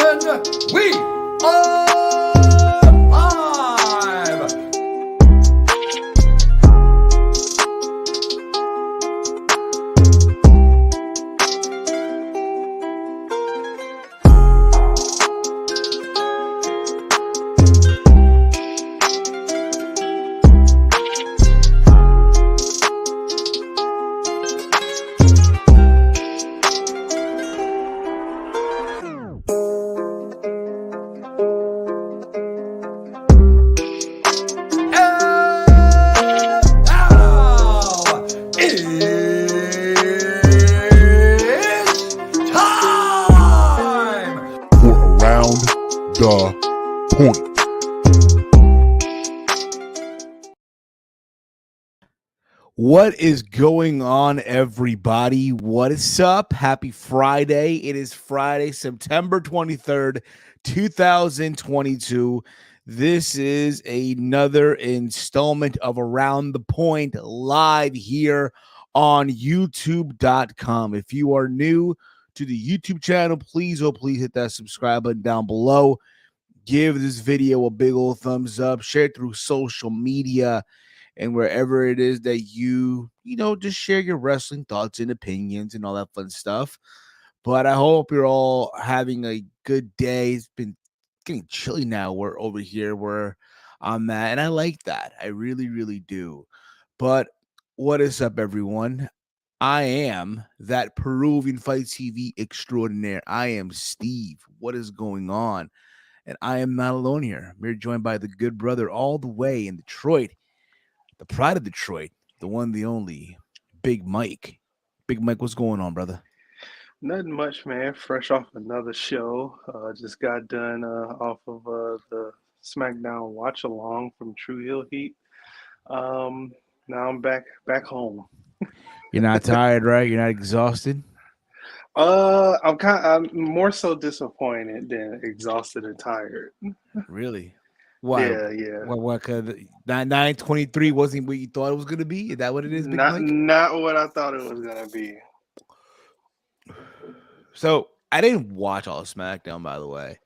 And we are live! What is going on, everybody? What is up? Happy Friday. It is Friday, September 23rd, 2022. This is another installment of Around the Point live here on YouTube.com. If you are new to the YouTube channel, please hit that subscribe button down below. Give this video a big old thumbs up. Share it through social media and wherever it is that you just share your wrestling thoughts and opinions and all that fun stuff. But I hope you're all having a good day. It's been getting chilly now. We're over here where I'm at, and I like that. I really, really do. But what is up, everyone? I am that Peruvian Fight TV extraordinaire. I am Steve. What is going on? And I am not alone here. We're joined by the good brother all the way in Detroit. The pride of Detroit, the one, the only, Big Mike. Big Mike, what's going on, brother? Nothing much, man. Fresh off another show. Just got done off of the SmackDown watch along from True Hill Heat. Now I'm back home. You're not tired, right? You're not exhausted? I'm more so disappointed than exhausted and tired. Really? Why? Yeah. What? 9:23 wasn't what you thought it was gonna be? Is that what it is, Big Mike? Not what I thought it was gonna be. So I didn't watch all of SmackDown, by the way.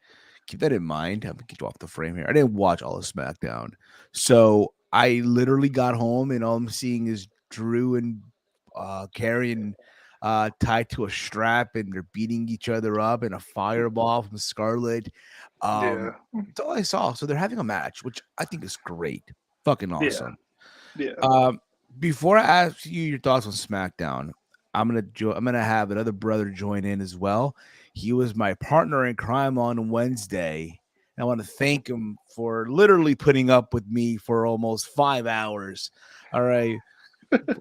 Keep that in mind. I'm gonna get you off the frame here. I didn't watch all of SmackDown. So I literally got home and all I'm seeing is Drew and Karrion tied to a strap and they're beating each other up in a fireball from Scarlett. Yeah. That's all I saw. So they're having a match, which I think is great. Fucking awesome. Yeah. Before I ask you your thoughts on SmackDown, I'm gonna have another brother join in as well. He was my partner in crime on Wednesday. I want to thank him for literally putting up with me for almost 5 hours. All right.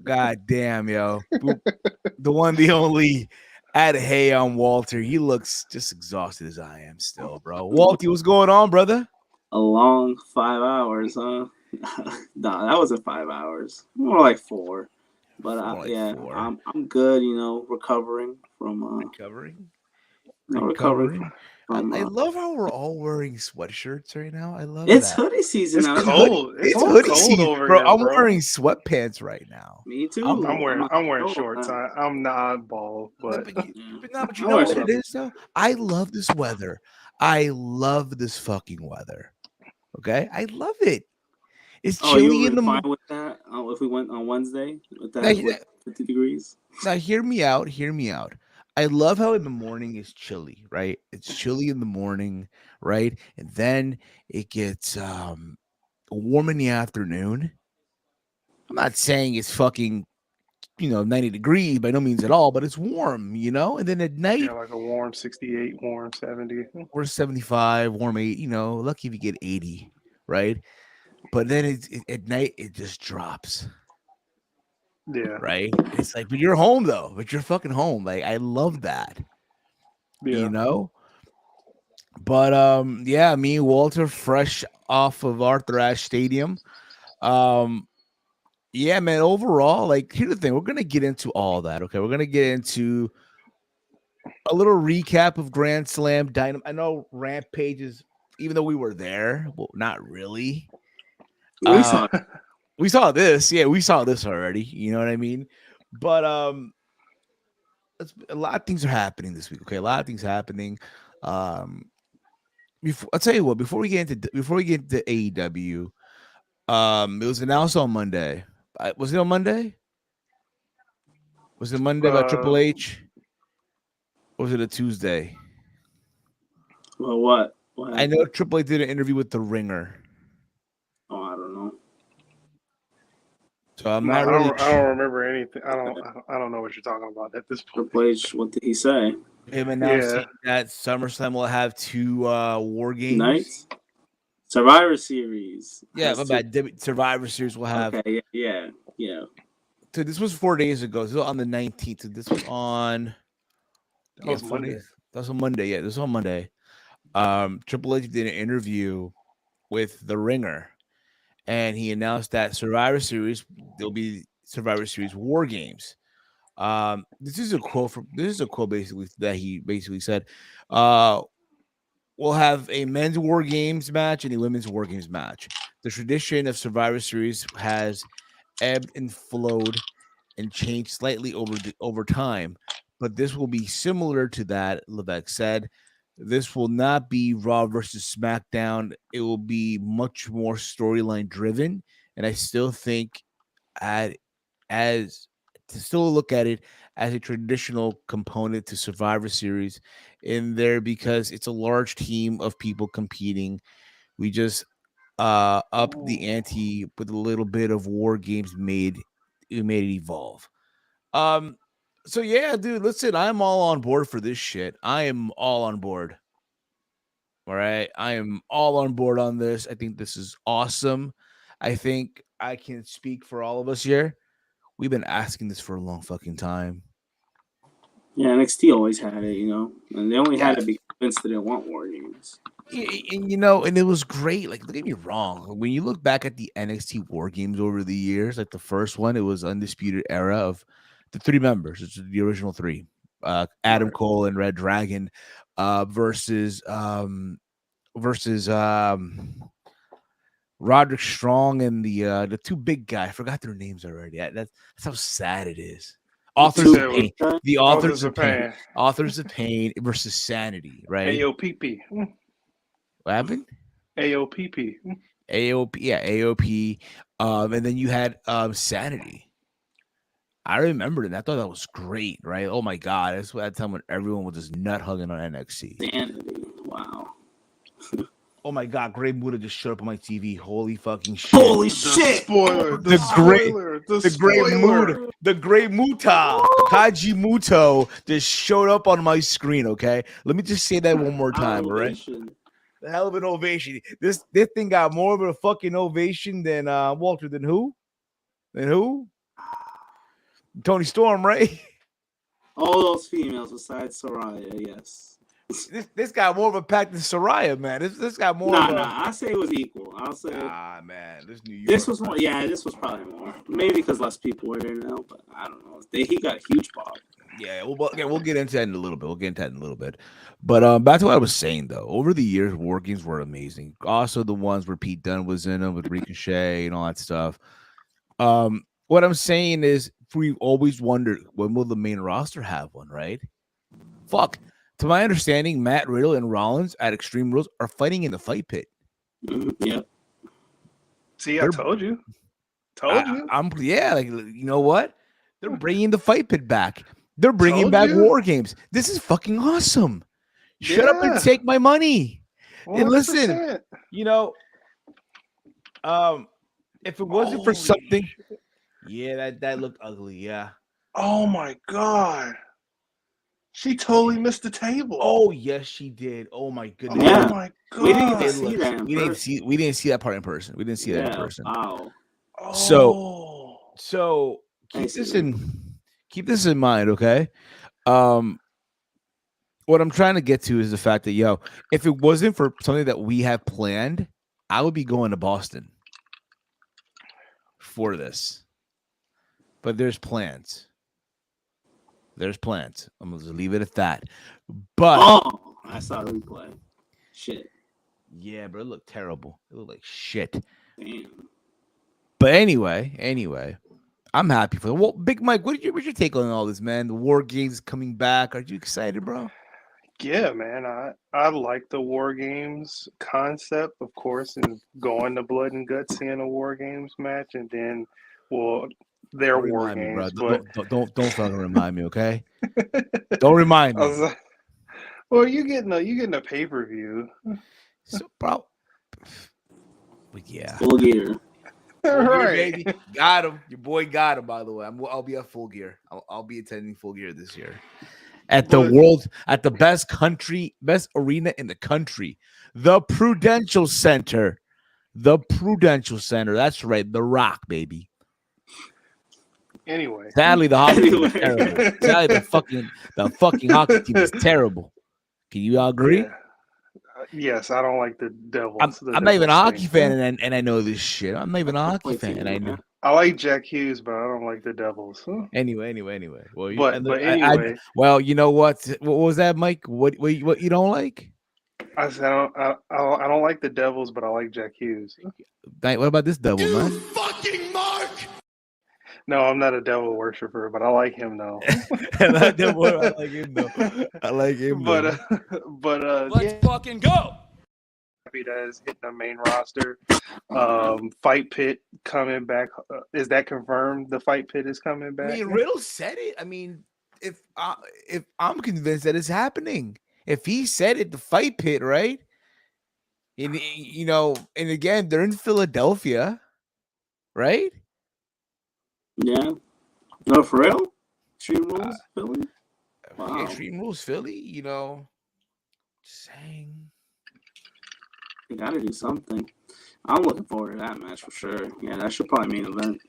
God damn, yo. The one, the only at Hey on Walter. He looks just exhausted as I am still, bro. Walty, what's going on, brother? A long 5 hours, huh? No, that wasn't 5 hours. More like 4. But Four. I'm good, recovering from recovering. I love how we're all wearing sweatshirts right now. I love it's that. hoodie season It's now. cold. It's hoodie cold season, over bro. here, I'm bro. wearing sweatpants right now. Me too. I'm wearing shorts. I'm not oddball, but But you know what it is, though? I love this weather. I love this fucking weather. Okay? I love it. It's chilly in the morning. With that? If we went on Wednesday with that, with 50 degrees? Now, hear me out. I love how in the morning it's chilly, right? It's chilly in the morning, right? And then it gets warm in the afternoon. I'm not saying it's fucking 90 degrees by no means at all, but it's warm, and then at night, like a warm 68, warm 70, we're 75, warm 8, lucky if you get 80, right? But then at night it just drops. Yeah. Right. It's like, but you're home though. But you're fucking home. Like, I love that. Yeah. But yeah, me and Walter fresh off of Arthur Ashe Stadium. Yeah, man, overall, like, here's the thing. We're gonna get into all that. Okay. We're gonna get into a little recap of Grand Slam Dynamite. I know Rampages, even though we were there, well, not really. We saw this. Yeah, we saw this already. You know what I mean? But a lot of things are happening this week. Okay, a lot of things happening. I'll tell you what. Before we get into AEW, it was announced on Monday. Was it on Monday? Was it Monday by Uh, Triple H? Or was it a Tuesday? Well, what? What I know happened? Triple H did an interview with the Ringer, Oh, I don't know. so I'm no, not really I don't sure. remember anything. I don't know what you're talking about at this point. Triple H, what did he say? Him announcing Yeah. that SummerSlam will have two War Games. Nights? Survivor Series Yeah, has my two. bad. Survivor Series will have. Okay, yeah. So this was 4 days ago. This was on the 19th. So this was on. That Yeah, was 4 days. Monday. That was on Monday. Yeah, this was on Monday. Triple H did an interview with the Ringer, and he announced that Survivor Series there'll be Survivor Series War Games. This is a quote basically that he basically said, uh, we'll have a men's War Games match and a women's War Games match. The tradition of Survivor Series has ebbed and flowed and changed slightly over time, but this will be similar to that. Levesque said, "This will not be Raw versus SmackDown. It will be much more storyline driven, and I still think at as to still look at it as a traditional component to Survivor Series in there because it's a large team of people competing. We just upped the ante with a little bit of War Games made it evolve. Um so yeah, dude, listen, I'm all on board for this shit. I am all on board. All right. I am all on board on this. I think this is awesome. I think I can speak for all of us here. We've been asking this for a long fucking time. Yeah, NXT always had it, and they only Yeah. had it because Vince didn't want War Games. And it was great. Like, don't get me wrong. When you look back at the NXT War Games over the years, like the first one, it was Undisputed Era of the three members. It's the original three. Adam Right. Cole and Red Dragon versus Roderick Strong and the two big guy. I forgot their names already. That's how sad it is. The You Authors two of said it was Pain. big guys? The Authors Authors of of Pain. Pain. Authors of Pain versus Sanity, right? AOPP. What happened? AOPP. AOP, yeah, AOP. And then you had Sanity. I remembered it. I thought that was great, right? Oh my god, that's that time when everyone was just nut hugging on NXT. Sanity. Wow. Oh my god, Great Muta just showed up on my TV. Holy fucking shit! Holy The shit! spoiler. The great, the Great spoiler. Muta, the Great Muta, Kaji Muto just showed up on my screen. Okay, let me just say that one more time. All right, Ovation. the hell of an ovation. This thing got more of a fucking ovation than Walter. Than who? Than who? Tony Storm, right? All those females besides Soraya, yes. This got more of a pack than Soraya, man. This got more of a I say it was equal. I'll say man. This New York. this was more. Yeah, this was probably more. Maybe because less people were there now, but I don't know. He got a huge pop. Yeah, we'll get into that in a little bit. We'll get into that in a little bit. But back to what I was saying though. Over the years, War Games were amazing. Also, the ones where Pete Dunne was in them with Ricochet and all that stuff. What I'm saying is, we always wondered when will the main roster have one, right? Fuck. To my understanding, Matt Riddle and Rollins at Extreme Rules are fighting in the fight pit. Yep. See, I told you. I'm like, you know what? They're bringing the fight pit back. They're bringing Told back you. War Games. This is fucking awesome. Shut up and take my money. And listen, 100%. if it wasn't for something, yeah, that looked ugly. Yeah. Oh my god. She totally missed the table. Oh yes, she did. Oh my goodness. Yeah. Oh my god. We didn't even see that. We didn't see that part in person. We didn't see that in person. Wow. So keep this in mind, okay? What I'm trying to get to is the fact that if it wasn't for something that we have planned, I would be going to Boston for this. But there's plans. I'm gonna just leave it at that. But I saw the replay. Shit. Yeah, bro, it looked terrible. It looked like shit. Damn. But anyway, I'm happy for them. Well, Big Mike, what's your take on all this, man? The War Games coming back. Are you excited, bro? Yeah, man. I like the War Games concept, of course, and going to blood and guts, seeing a War Games match, and then, well, their Don't War remind me, bro. Games. But Don't fucking remind me, okay? Don't remind I was me. like, well, you getting a pay-per-view, So, bro. But yeah, Full gear. full gear, right? baby. Got him. Your boy got him. By the way, I'll be at full gear. I'll be attending full gear this year at But the best arena in the country, the Prudential Center. The Prudential Center. That's right. The Rock, baby. anyway, Sadly, the hockey team is terrible. Anyway. Sadly, the fucking hockey team is terrible. Can you all agree? yeah, yes, I don't like the I'm Devils. The I'm not even a Devils hockey stink. fan, and I know this shit. I'm not even a hockey Wait, fan, and team, I know. man. I like Jack Hughes, but I don't like the Devils. Anyway. Well, But anyway, well, you know what? What was that, Mike? What you don't like? I said I don't like the Devils, but I like Jack Hughes. What about this devil, man? Fucking Mark! No, I'm not a devil worshiper, but I like him though. I like him though. I like him but though. Let's yeah, fucking go! happy that is hitting the main roster. Fight Pit coming back. Is that confirmed? The Fight Pit is coming I back. mean, Riddle said it. I mean, if I'm convinced that it's happening, if he said it, the fight pit, right? And and again, they're in Philadelphia, right? Yeah. No, for real? Extreme Uh, Rules, Philly? Wow. Extreme Rules Philly, saying. They gotta do something. I'm looking forward to that match for sure. Yeah, that should probably main event.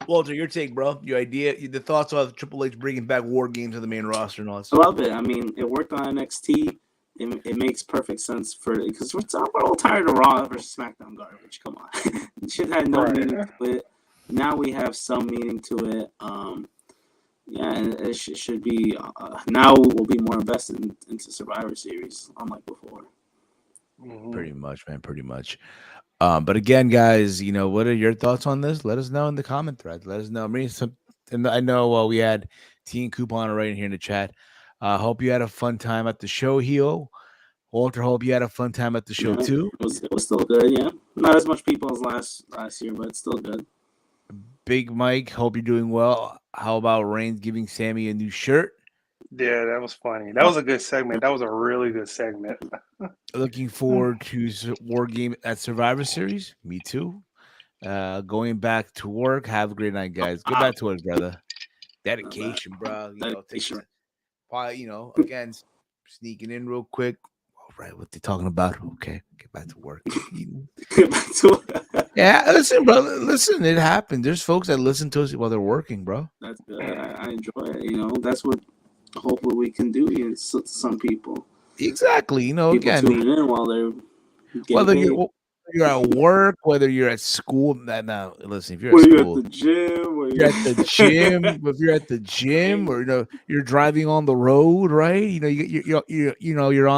Walter, your take, bro. Your idea, the thoughts of Triple H bringing back War Games to the main roster and all that I stuff. love it. I mean, it worked on NXT. It makes perfect sense because we're all tired of Raw versus SmackDown garbage. Come on, it should have no Right. meaning to it. Now we have some meaning to it. Yeah, and it should be. Now we'll be more invested into Survivor Series, unlike before. Mhm. Pretty much, man. Pretty much. But again, guys, what are your thoughts on this? Let us know in the comment thread. Let us know. And I know we had T and Coupon right here in the chat. Hope you had a fun time at the show, Heel. Walter, hope you had a fun time at the show Yeah, too. it was still good. Yeah, not as much people as last year, but it's still good. Big Mike, hope you're doing well. How about Reigns giving Sammy a new shirt? Yeah, that was funny. That was a good segment. That was a really good segment. Looking forward to War Game at Survivor Series. Me too. Going back to work. Have a great night, guys. Go back to work, brother. Dedication, bro. Dedication. Again, sneaking in real quick. All right, what they talking about? Okay, get back to work. Yeah, listen, bro. Listen, it happened. There's folks that listen to us while they're working, bro. That's good. I enjoy it. That's what hopefully we can do here to some people. Exactly. People Again, tuning in while they're whether paid. you're at work, whether you're at school. Now, listen, if you're Were at you school, at the gym? you're at the gym. If you're at the gym, or you're driving on the road, right? You're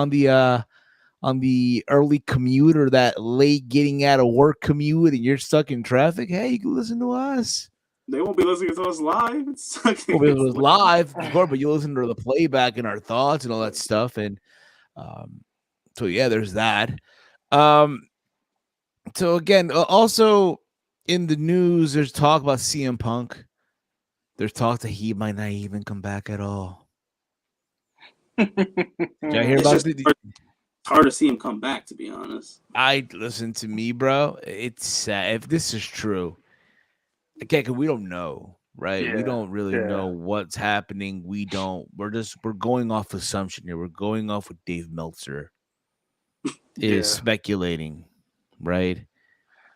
on the early commute or that late getting out of work commute, and you're stuck in traffic. Hey, you can listen to us. They won't be listening to us live. It's It was live, of course, but you listen to the playback and our thoughts and all that stuff. And so yeah, there's that. So again, also in the news, there's talk about CM Punk. There's talk that he might not even come back at all. Did I hear about it? It's hard to see him come back, to be honest. Listen to me, bro. It's sad if this is true. Okay, because we don't know, right? We don't really know what's happening. We're going off assumption here. We're going off what Dave Meltzer is speculating, right?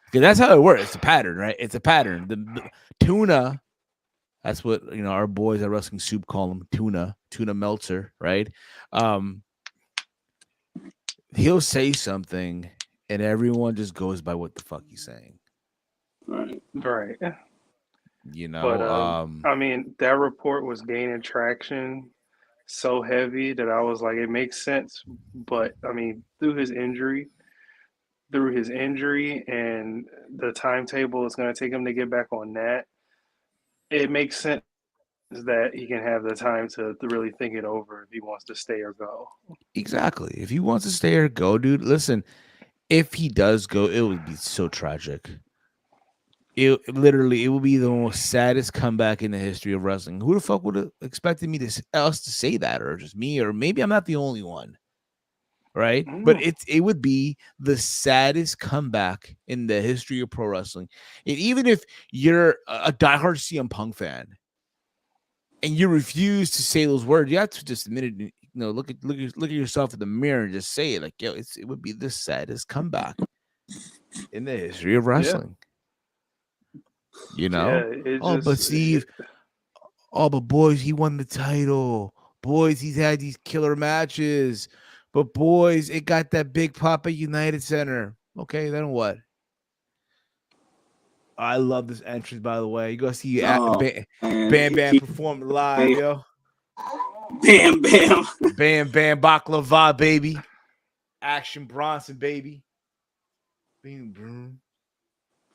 Because that's how it works. It's a pattern, right? It's a pattern. The tuna, that's what our boys at Wrestling Soup call him, tuna Meltzer, right? He'll say something and everyone just goes by what the fuck he's saying. Right. But I mean, that report was gaining traction so heavy that I was like, it makes sense. But I mean, through his injury and the timetable it's going to take him to get back on that, it makes sense that he can have the time to really think it over if he wants to stay or go. Exactly. If he wants to stay or go, dude, listen, if he does go, it would be so tragic. It will be the most saddest comeback in the history of wrestling. Who the fuck would have expected us to say that, or just me, or maybe I'm not the only one, right? But it would be the saddest comeback in the history of pro wrestling. And even if you're a diehard CM Punk fan and you refuse to say those words, you have to just admit it. Look at yourself in the mirror and just say it. Like, yo, it would be the saddest comeback in the history of wrestling. Yeah, but Steve, but boys, he won the title. Boys, he's had these killer matches. But boys, it got that big pop at United Center. Okay, then what? I love this entrance, by the way. You go see Bam Bam perform live, yo. Bam Bam. Bam Bam Baklava, baby. Action Bronson, baby. Bing, boom.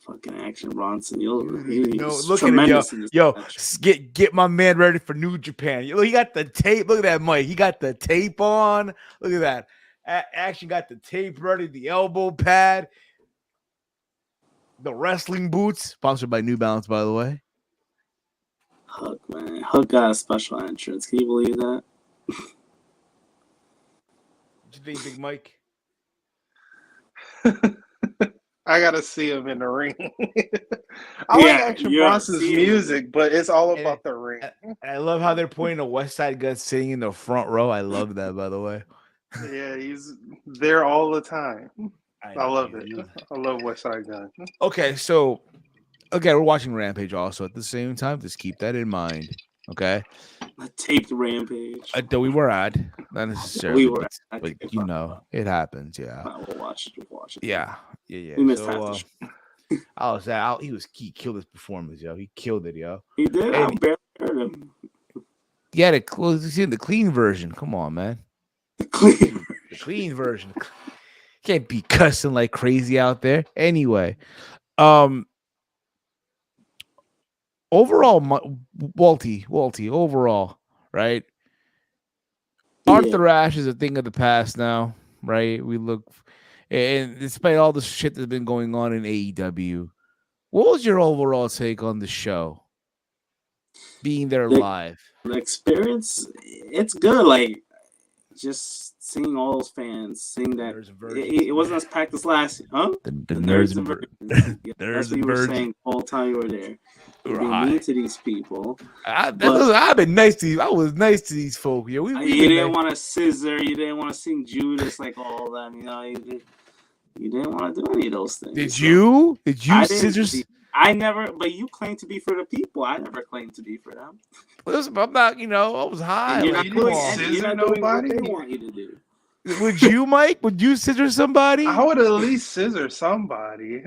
Fucking Action Bronson. Look at him, yo. Get my man ready for New Japan. He got the tape. Look at that, Mike. He got the tape on. Look at that. Action got the tape ready, the elbow pad, the wrestling boots. Sponsored by New Balance, by the way. Hook, man. Hook got a special entrance. Can you believe that? What you think, Big Mike? I gotta see him in the ring. I like Action Bronson's music, but it's all about the ring. I love how they're pointing a West Side Gun sitting in the front row. I love that, by the way. Yeah, he's there all the time. I love it. I love West Side Gun. Okay, so we're watching Rampage also at the same time. Just keep that in mind. Okay. A taped Rampage. We were at, not necessarily. We were but it happens. Yeah. We'll watch it. Yeah. We missed half the he killed his performance, yo. He killed it, yo. He did. I barely heard him. Yeah, the clean version. Come on, man. The clean version. Can't be cussing like crazy out there. Anyway, overall, Walty, overall, right? Yeah. Arthur Ashe is a thing of the past now, right? We look, and despite all the shit that's been going on in AEW, what was your overall take on the show? Being there live, the experience, it's good. Like, just seeing all those fans, seeing that it wasn't as packed as last year, huh? The nerds and virgins. That's what you were saying the whole time you were there. You're being mean to these people. I've been nice to you. I was nice to these folk. Yeah, you didn't want to scissor. You didn't want to sing Judas like all of them. You didn't want to do any of those things. Did you? Did you scissor? I never, but you claim to be for the people. I never claimed to be for them. Listen, I'm not, I was high. You're not doing what they want you to do. Would you, Mike? Would you scissor somebody? I would at least scissor somebody.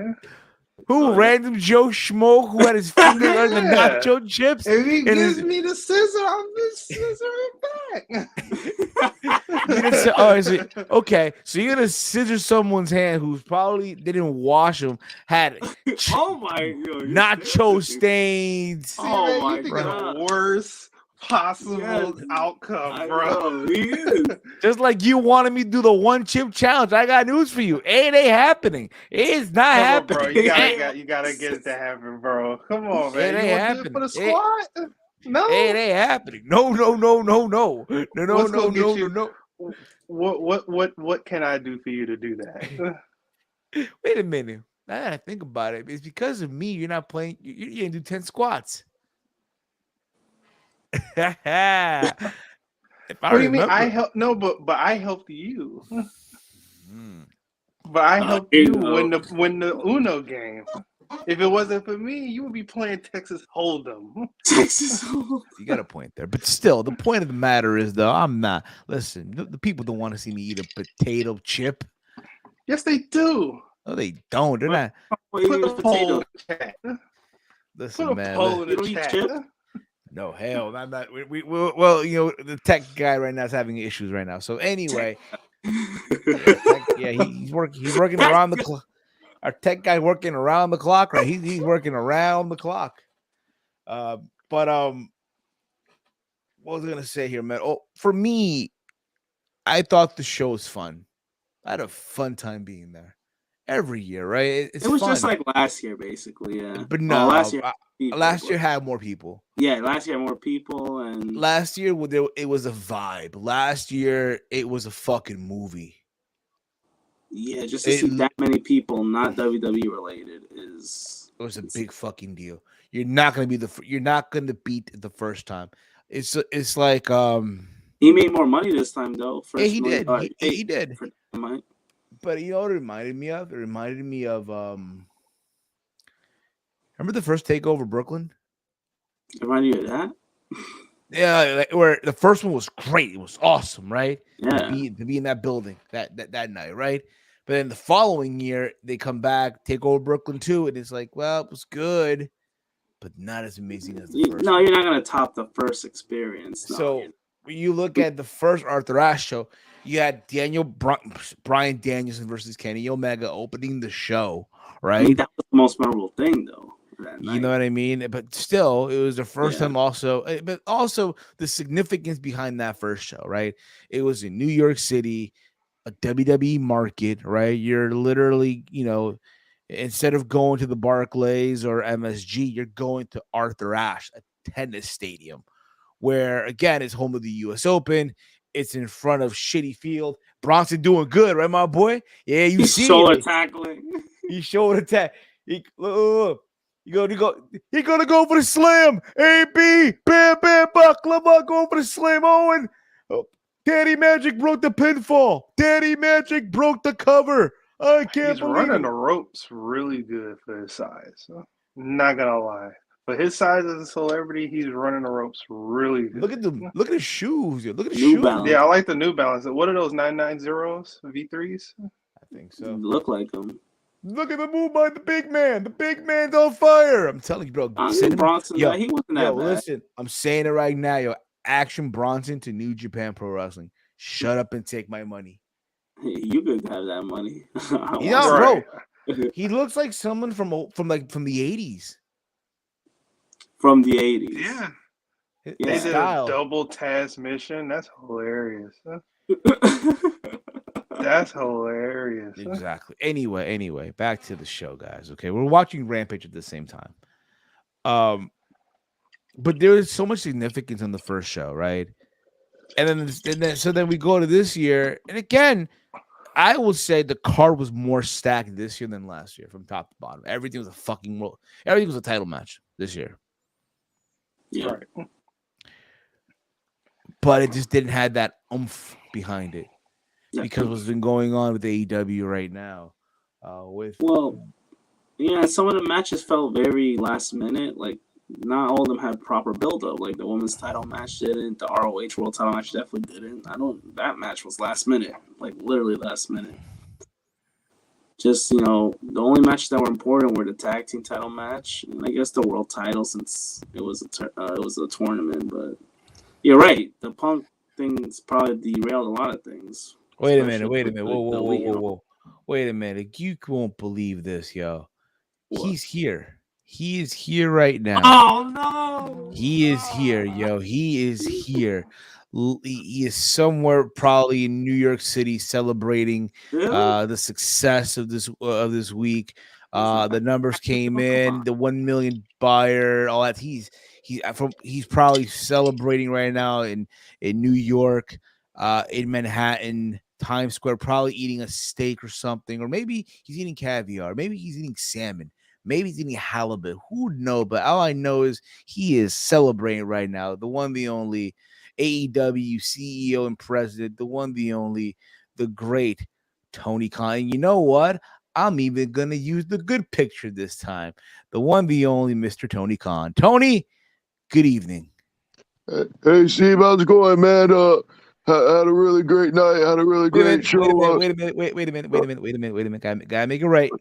Who? Random Joe Schmo who had his finger on the nacho chips? If he gives me the scissor, I'm just scissoring back. Okay, so you're gonna scissor someone's hand who's probably didn't wash them, had nacho stains. Oh my god, worst possible outcome, bro. Just like you wanted me to do the one chip challenge. I got news for you. It ain't happening. It's not happening. Bro. You gotta get it to happen, bro. Come on, man. It ain't happening. For the squad? No. It ain't happening. No. What can I do for you to do that? Wait a minute. Now that I think about it, it's because of me. You're not playing. You didn't do 10 squats. What do you mean? I helped? No, but I helped you. But I helped you win the Uno game. If it wasn't for me, you would be playing Texas Hold'em. You got a point there, but still, the point of the matter is, though, I'm not. Listen, the people don't want to see me eat a potato chip. Yes, they do. No, they don't. They're not. Put the poll in the chat. Listen, put a man. Poll in the chat. No, hell, I'm not. Well, the tech guy right now is having issues right now. So anyway, he's working around the clock. Our tech guy working around the clock, right? He's working around the clock. But what was I gonna say here, man? Oh, for me, I thought the show was fun. I had a fun time being there every year, right? It's It was fun. just like last year, basically. Yeah, But well, no, last year, people, last year but- had more people. yeah, last year had more people, and Last year, it was a vibe. Last year, it was a fucking movie. yeah, just to see that many people not WWE related is It was a big fucking deal. You're not gonna beat the first time. It's like he made more money this time though. yeah, First he million did. dollar He did. for Dynamite. But you know what it reminded me of? It reminded me of remember the first takeover Brooklyn? Remind you of that? Yeah, like, where the first one was great. It was awesome, right? Yeah. To be in that building that night, right? But then the following year, they come back, take over Brooklyn too, and it's like, well, it was good, but not as amazing as the first. No, you're not gonna top the first experience. No, so when you look at the first Arthur Ashe show, you had Brian Danielson versus Kenny Omega opening the show, right? I mean, that was the most memorable thing, though. You know what I mean? But still, it was the first time also, but also the significance behind that first show, right? It was in New York City, a WWE market, right? You're literally, instead of going to the Barclays or MSG, you're going to Arthur Ashe, a tennis stadium, where, again, it's home of the U.S. Open. It's in front of shitty field. Bronson doing good, right, my boy? Yeah, you see shoulder tackling. He shoulder tack. Look. He gonna go for the slam. AB, bam, bam, buck, go for the slam. Owen. Oh, Daddy Magic broke the pinfall. Daddy Magic broke the cover. I can't He's believe running it. the ropes really good for his size. Not gonna lie. For his size as a celebrity, he's running the ropes really good. Look at his shoes. Look at his New shoes. Balance. Yeah, I like the New Balance. What are those 990s V3s? I think so. Look like him. Look at the move by the big man. The big man's on fire. I'm telling you, bro. Bronson, he wasn't that bad. Listen, I'm saying it right now, yo. Action Bronson to New Japan Pro Wrestling. Shut up and take my money. Hey, you could have that money. Bro. He looks like someone from the 80s. From the 80s. Yeah. His They did style. a double Taz mission. That's hilarious. That's hilarious. Exactly. Anyway, back to the show, guys. Okay, we're watching Rampage at the same time. But there is so much significance on the first show, right? And then we go to this year, and again, I will say the card was more stacked this year than last year, from top to bottom. Everything was everything was a title match this year. Yeah. Right. But it just didn't have that oomph behind it. Because what's been going on with AEW right now, some of the matches felt very last minute. Like, not all of them had proper build up. Like, the women's title match didn't. The ROH World Title match definitely didn't. That match was last minute, like literally last minute. Just the only matches that were important were the tag team title match and I guess the world title, since it was a tournament. But you're right. The Punk thing's probably derailed a lot of things. Wait a minute. Whoa. Wait a minute. You won't believe this, yo. What? He's here. He is here right now. Oh, no. He is here, yo. He is here. He is somewhere probably in New York City celebrating the success of this week. The numbers came in, the 1 million buyer, all that. He's probably celebrating right now in New York, in Manhattan, Times Square, probably eating a steak or something, or maybe he's eating caviar, maybe he's eating salmon, maybe he's eating halibut. Who would know? But all I know is he is celebrating right now. The one, the only AEW CEO and president, the one, the only, the great Tony Khan. And you know what? I'm even gonna use the good picture this time. The one, the only Mr. Tony Khan. Tony, good evening. Hey, Steve, how's it going, man? Had a really great night. Had a really great show. Wait a minute. Gotta make it right.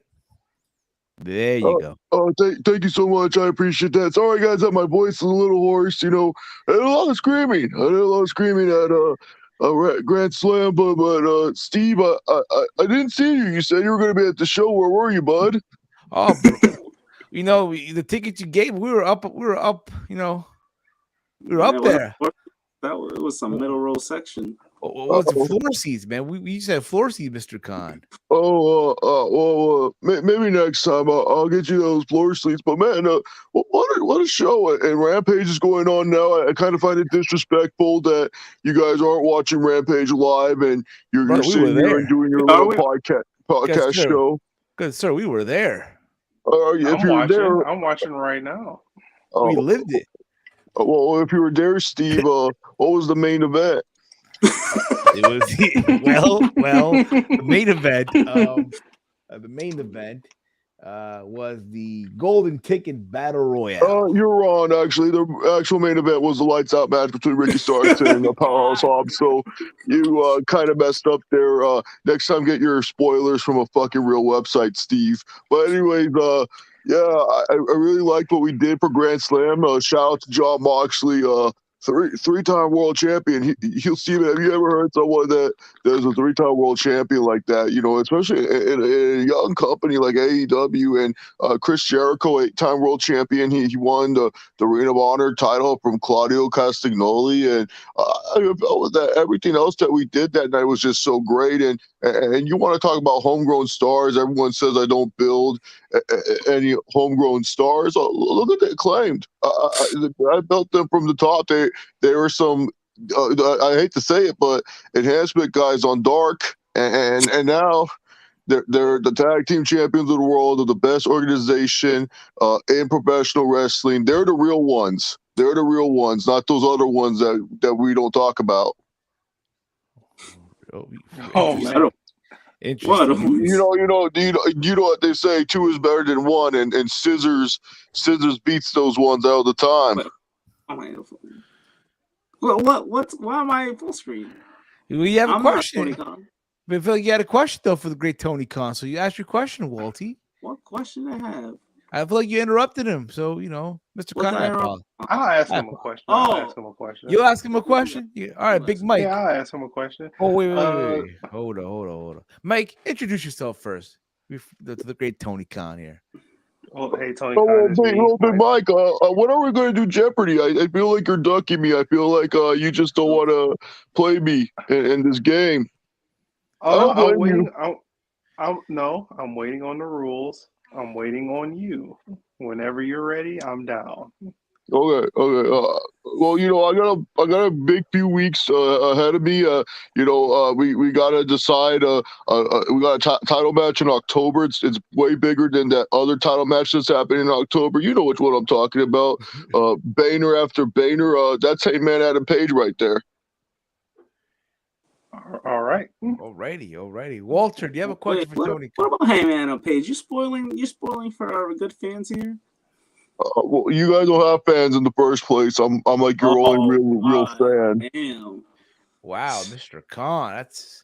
There you go. Oh, thank you so much. I appreciate that. Sorry, guys, that my voice is a little hoarse. I did a lot of screaming. At Grand Slam, but Steve, I didn't see you. You said you were going to be at the show. Where were you, bud? Oh, the tickets you gave, we were up. We were up there. It was some middle row section. What's the floor seats, man? We said floor seat, Mr. Khan. Maybe next time I'll get you those floor seats. But man, what a show! And Rampage is going on now. I kind of find it disrespectful that you guys aren't watching Rampage live and you're sitting here and doing your little podcast show. Good sir, we were there. If you were there, I'm watching right now. We lived it. Well, if you were there, Steve, what was the main event? It was the main event. The main event was the Golden Ticket Battle Royale. You're wrong. Actually, the actual main event was the lights out match between Ricky Starks and Powerhouse Hobbs. So you kind of messed up there. Next time, get your spoilers from a fucking real website, Steve. But anyways, yeah, I really liked what we did for Grand Slam. Shout out to John Moxley. Three-time world champion. He'll see. Have you ever heard someone that there's a three-time world champion like that? You know, especially in a young company like AEW. And Chris Jericho, 8-time world champion. He won the Ring of Honor title from Claudio Castagnoli. And I felt that everything else that we did that night was just so great. And you want to talk about homegrown stars? Everyone says I don't build any homegrown stars. Look at that claimed. I built them from the top. They were some, I hate to say it, but enhancement guys on Dark, and now they're the tag team champions of the world. They're the best organization in professional wrestling. They're the real ones. They're the real ones, not those other ones that we don't talk about. Oh man. Interesting. You know what they say, 2 is better than 1, and scissors beats those ones all the time. Why am I full screen? You have a question. But I feel like you had a question though for the great Tony Khan. So you asked your question, Walty. What question I have? I feel like you interrupted him. So Mr. Khan. I'll ask him a question. You ask him a question? Yeah. All right, Big Mike. Yeah, I'll ask him a question. Oh, wait. Hold on. Mike, introduce yourself first. To the great Tony Khan here. Oh, hey, Tony Khan. Big Mike, when are we going to do Jeopardy? I feel like you're ducking me. I feel like you just don't want to play me in this game. I'm waiting. I'm waiting on the rules. I'm waiting on you. Whenever you're ready, I'm down. Okay. Well, I got a big few weeks ahead of me. We gotta decide. We got a title match in October. It's way bigger than that other title match that's happening in October. You know which one I'm talking about. Boehner after Boehner. That's Heyman Adam Page right there. All right. Alrighty. Walter, do you have a question for Tony? What about Heyman Adam Page? You spoiling for our good fans here? Well, you guys don't have fans in the first place. I'm like your only real fan. Damn. Wow, Mr. Khan, that's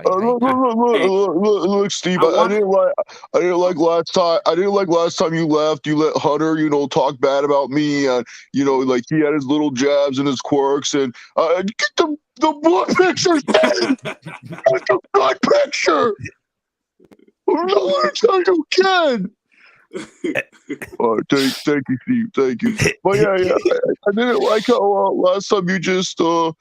look, Steve. I didn't like last time. I didn't like last time you left. You let Hunter, talk bad about me, and like he had his little jabs and his quirks, and get the blood picture. Get the blood picture. No, you can. Thank you, Steve. Thank you. But yeah, I didn't like how last time you just you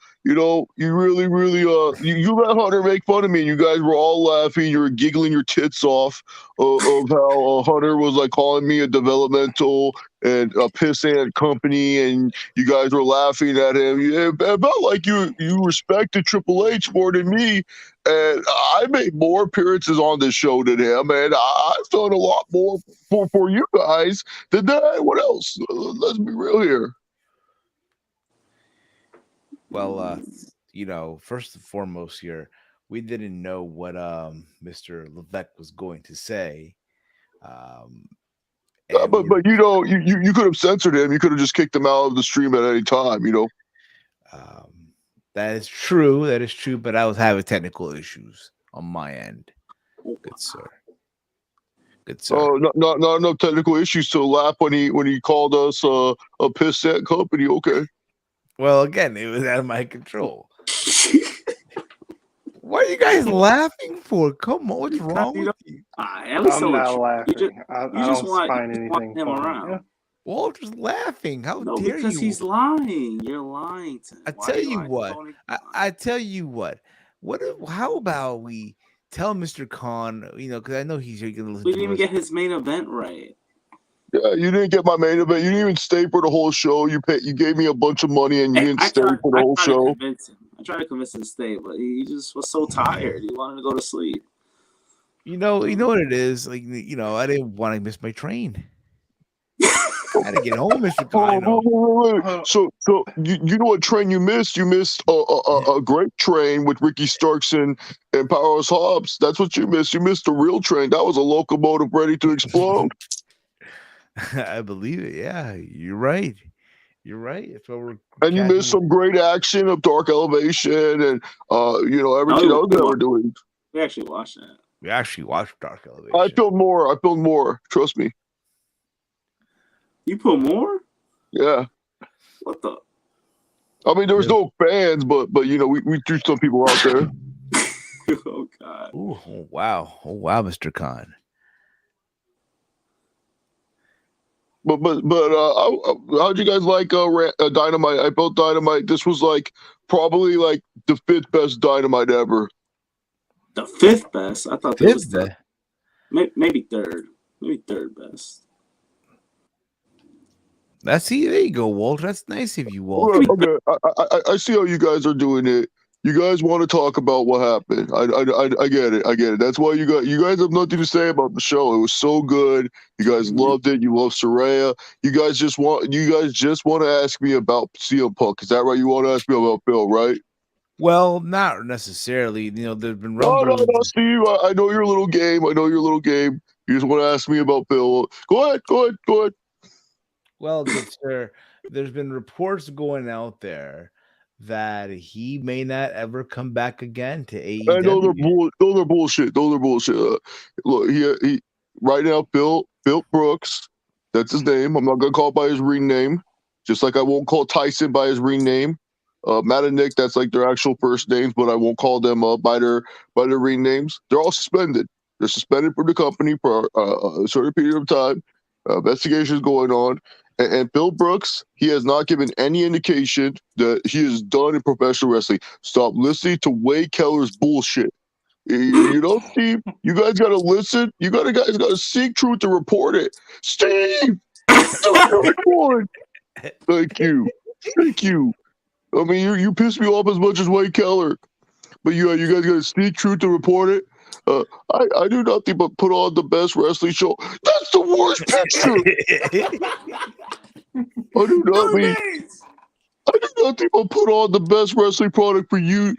really you let Hunter make fun of me, and you guys were all laughing. You were giggling your tits off of how Hunter was like calling me a developmental and a pissant company, and you guys were laughing at him. It felt like you respected Triple H more than me. And I made more appearances on this show than him, and I've done a lot more for you guys than anyone else. Let's be real here. Well, first and foremost here, we didn't know what Mr. Levesque was going to say. But you could have censored him. You could have just kicked him out of the stream at any time. That is true. But I was having technical issues on my end. Good sir. Oh, not no technical issues to laugh when he called us a pissant company. Okay. Well, again, it was out of my control. What are you guys laughing for? Come on, what's wrong with you? I'm not laughing. I don't find anything funny. Walter's laughing. How No, dare because you? he's lying. You're lying to him. I Why tell are you lying to what. Tony I, Khan? I tell you what. How about we tell Mr. Khan? Because I know he's going to listen We to didn't even us. get his main event right. Yeah, you didn't get my main event. You didn't even stay for the whole show. You gave me a bunch of money and you didn't stay for the whole I tried show. to convince him. I tried to convince him to stay, but he just was so tired. He wanted to go to sleep. You know what it is. I didn't want to miss my train. I had to get home, Mr. Khan. Wait. So you know what train you missed? You missed a great train with Ricky Starks and Powerhouse Hobbs. That's what you missed. You missed the real train. That was a locomotive ready to explode. I believe it. Yeah, you're right. You're right. That's what we're. And you missed some great action of Dark Elevation and everything else that we're doing. We actually watched that. We actually watched Dark Elevation. I filmed more. Trust me. You put more? Yeah. What the? I mean, there was no fans, but we threw some people out there. Oh God. Ooh, oh wow, Mr. Khan. But how'd you guys like Dynamite? I built Dynamite. This was probably the 5th best Dynamite ever. The 5th best? I thought that was maybe third. Maybe third best. There you go, Walter. That's nice of you, Walter. Okay, I see how you guys are doing it. You guys want to talk about what happened. I get it. That's why you guys have nothing to say about the show. It was so good. You guys loved it. You love Saraya. You guys just want to ask me about CM Punk. Is that right? You want to ask me about Phil, right? Well, not necessarily. There's been rumblings. No, Steve. I know your little game. You just want to ask me about Phil. Go ahead. Well, good sir, there's been reports going out there that he may not ever come back again to AEW. I know those are bullshit. Look, he right now, Phil Brooks, that's his name. I'm not gonna call it by his ring name, just like I won't call Tyson by his ring name. Matt and Nick, that's like their actual first names, but I won't call them by their ring names. They're all suspended. They're suspended from the company for a certain period of time. Investigations going on. And Phil Brooks, he has not given any indication that he is done in professional wrestling. Stop listening to Wade Keller's bullshit. Steve, you guys got to listen. You guys got to seek truth to report it. Steve! Thank you. I mean, you piss me off as much as Wade Keller. But you guys got to seek truth to report it. I do nothing but put on the best wrestling show. That's the worst picture. I do nothing but put on the best wrestling product for you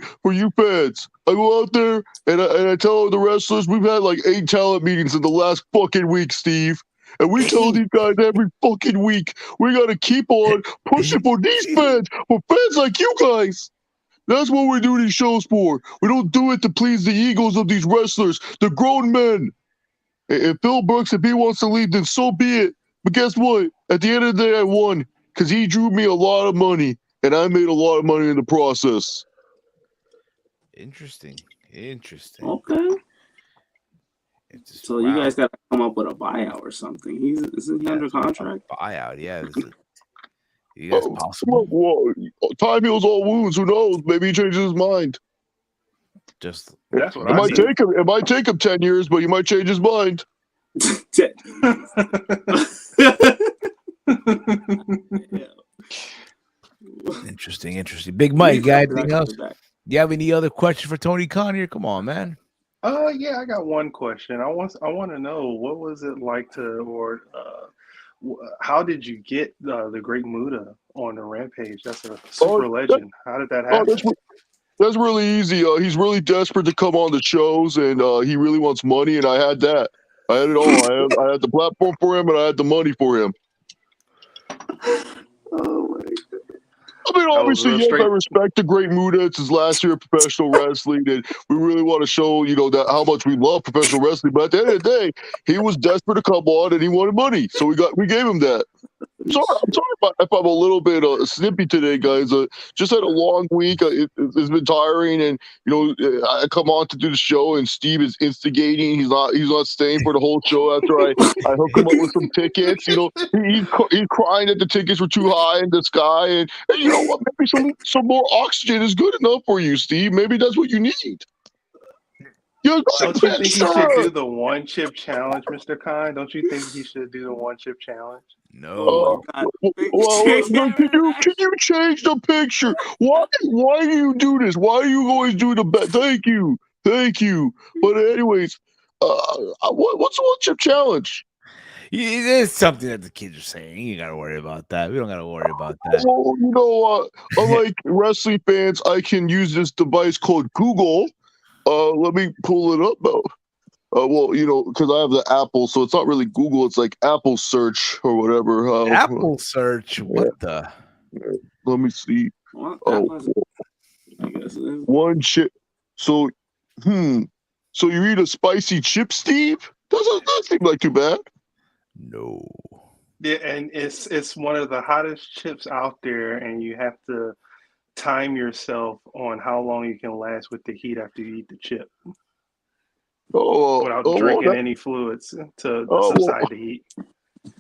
fans. I go out there and I tell the wrestlers we've had 8 talent meetings in the last fucking week, Steve. And we tell these guys every fucking week we got to keep on pushing for these fans, for fans like you guys. That's what we do these shows for. We don't do it to please the egos of these wrestlers. They're grown men. And Phil Brooks, if he wants to leave, then so be it. But guess what? At the end of the day, I won because he drew me a lot of money, and I made a lot of money in the process. Interesting. Okay. So you guys got to come up with a buyout or something. Isn't he under contract? Buyout, yeah. You guys possible? Well, time heals all wounds. Who knows? Maybe he changes his mind. Just that's what it might take him 10 years, but he might change his mind. Interesting. Big Mike, you got anything else? You have any other questions for Tony Khan here? Come on, man. Yeah, I got one question. I want to know, what was it like how did you get the Great Muta on the Rampage? That's a super legend. How did that happen? That's really easy. He's really desperate to come on the shows, and he really wants money, and I had that. I had it all. I had the platform for him, and I had the money for him. Oh my God. I mean, obviously, yes, I respect the Great Muta. It's his last year of professional wrestling, and we really want to show, that how much we love professional wrestling. But at the end of the day, he was desperate to come on, and he wanted money, so we gave him that. I'm sorry if I'm a little bit snippy today, guys. Just had a long week. It's been tiring, and I come on to do the show, and Steve is instigating. He's not staying for the whole show after I hook him up with some tickets. He's crying that the tickets were too high in the sky, and you know what? Maybe some more oxygen is good enough for you, Steve. Maybe that's what you need. You're Don't good, you think he should sir. do the one chip challenge, Mr. Khan? Don't you think he should do the one chip challenge? No. Can you change the picture? Why do you do this? Why do you always do the best? Thank you. But anyways, what's the one chip challenge? It's something that the kids are saying. You gotta worry about that. We don't gotta worry about that. Well, you know what? Unlike wrestling fans, I can use this device called Google. Let me pull it up though. Well, because I have the Apple, so it's not really Google. It's like Apple search or whatever. Apple search. What the? Let me see. Well, I guess it is. One chip. So, So you eat a spicy chip, Steve? Doesn't seem like too bad. No. Yeah, and it's one of the hottest chips out there, and you have to time yourself on how long you can last with the heat after you eat the chip. Without drinking any fluids to subside the heat.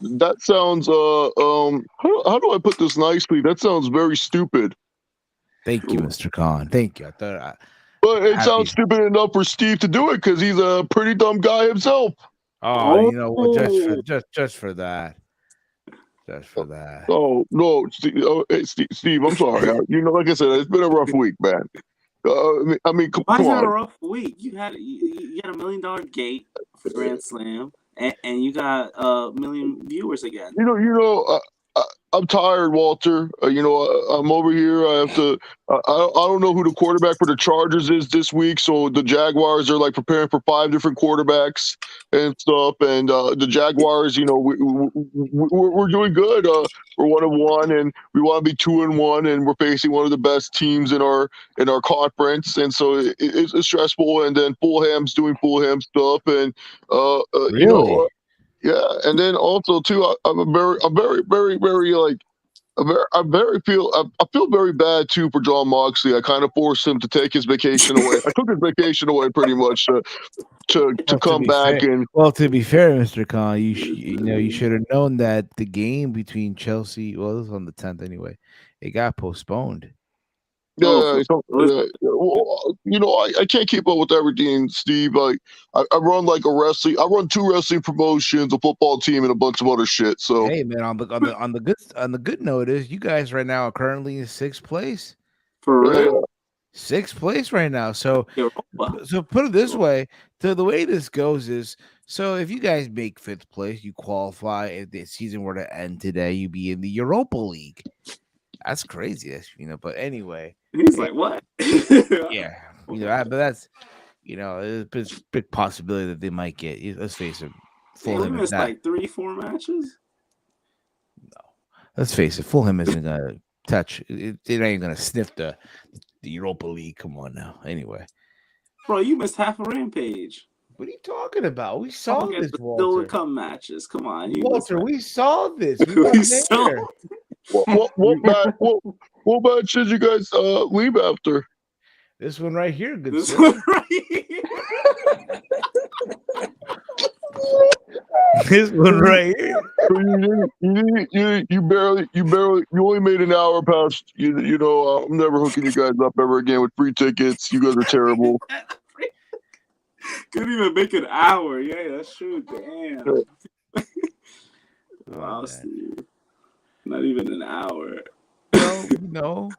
That sounds how do I put this nicely? That sounds very stupid. Thank you, Mr. Khan. Thank you. But it sounds stupid enough for Steve to do it because he's a pretty dumb guy himself. Oh, you know what? Just for that. Just for that. Oh no, Steve, I'm sorry. Like I said, it's been a rough week, man. I mean, come Why is that on. a rough week? You had $1 million gate for Grand Slam, and you got 1 million viewers again. I'm tired, Walter. I'm over here. I have to. I don't know who the quarterback for the Chargers is this week. So the Jaguars are like preparing for 5 different quarterbacks and stuff. And the Jaguars, we're doing good. We're 1-1, and we want to be 2-1, and we're facing one of the best teams in our conference. And so it's stressful. And then Fulham's doing Fulham stuff, and Really? yeah, and then also too, I feel very bad too for John Moxley. I kind of forced him to take his vacation away. I took his vacation away pretty much to come back. Fair, and to be fair, Mr. Khan, you should have known that the game between Chelsea, well, it was on the 10th anyway, it got postponed. I can't keep up with everything, Steve. I run like a wrestling. I run 2 wrestling promotions, a football team, and a bunch of other shit. So hey, man, on the good note is you guys right now are currently in 6th place. For real? 6th place right now. So put it this way: the way this goes is, so if you guys make 5th place, you qualify. If the season were to end today, you'd be in the Europa League. That's crazy, but anyway. He's like, what? Yeah, but that's, there's a big possibility that they might get. Let's face it, Fulham missed like 3-4 matches. No, let's face it, Fulham isn't gonna touch. They're not even gonna sniff the Europa League. Come on now. Anyway, bro, you missed half a Rampage. What are you talking about? We saw this, still Walter. to come matches. Come on, Walter. We saw this. We saw. What match did you guys leave after? This one right here, good. This one right here. This one right here. You only made an hour past. I'm never hooking you guys up ever again with free tickets. You guys are terrible. Couldn't even make an hour. Yeah, that's true. Damn. Wow, Steve. Not even an hour. No.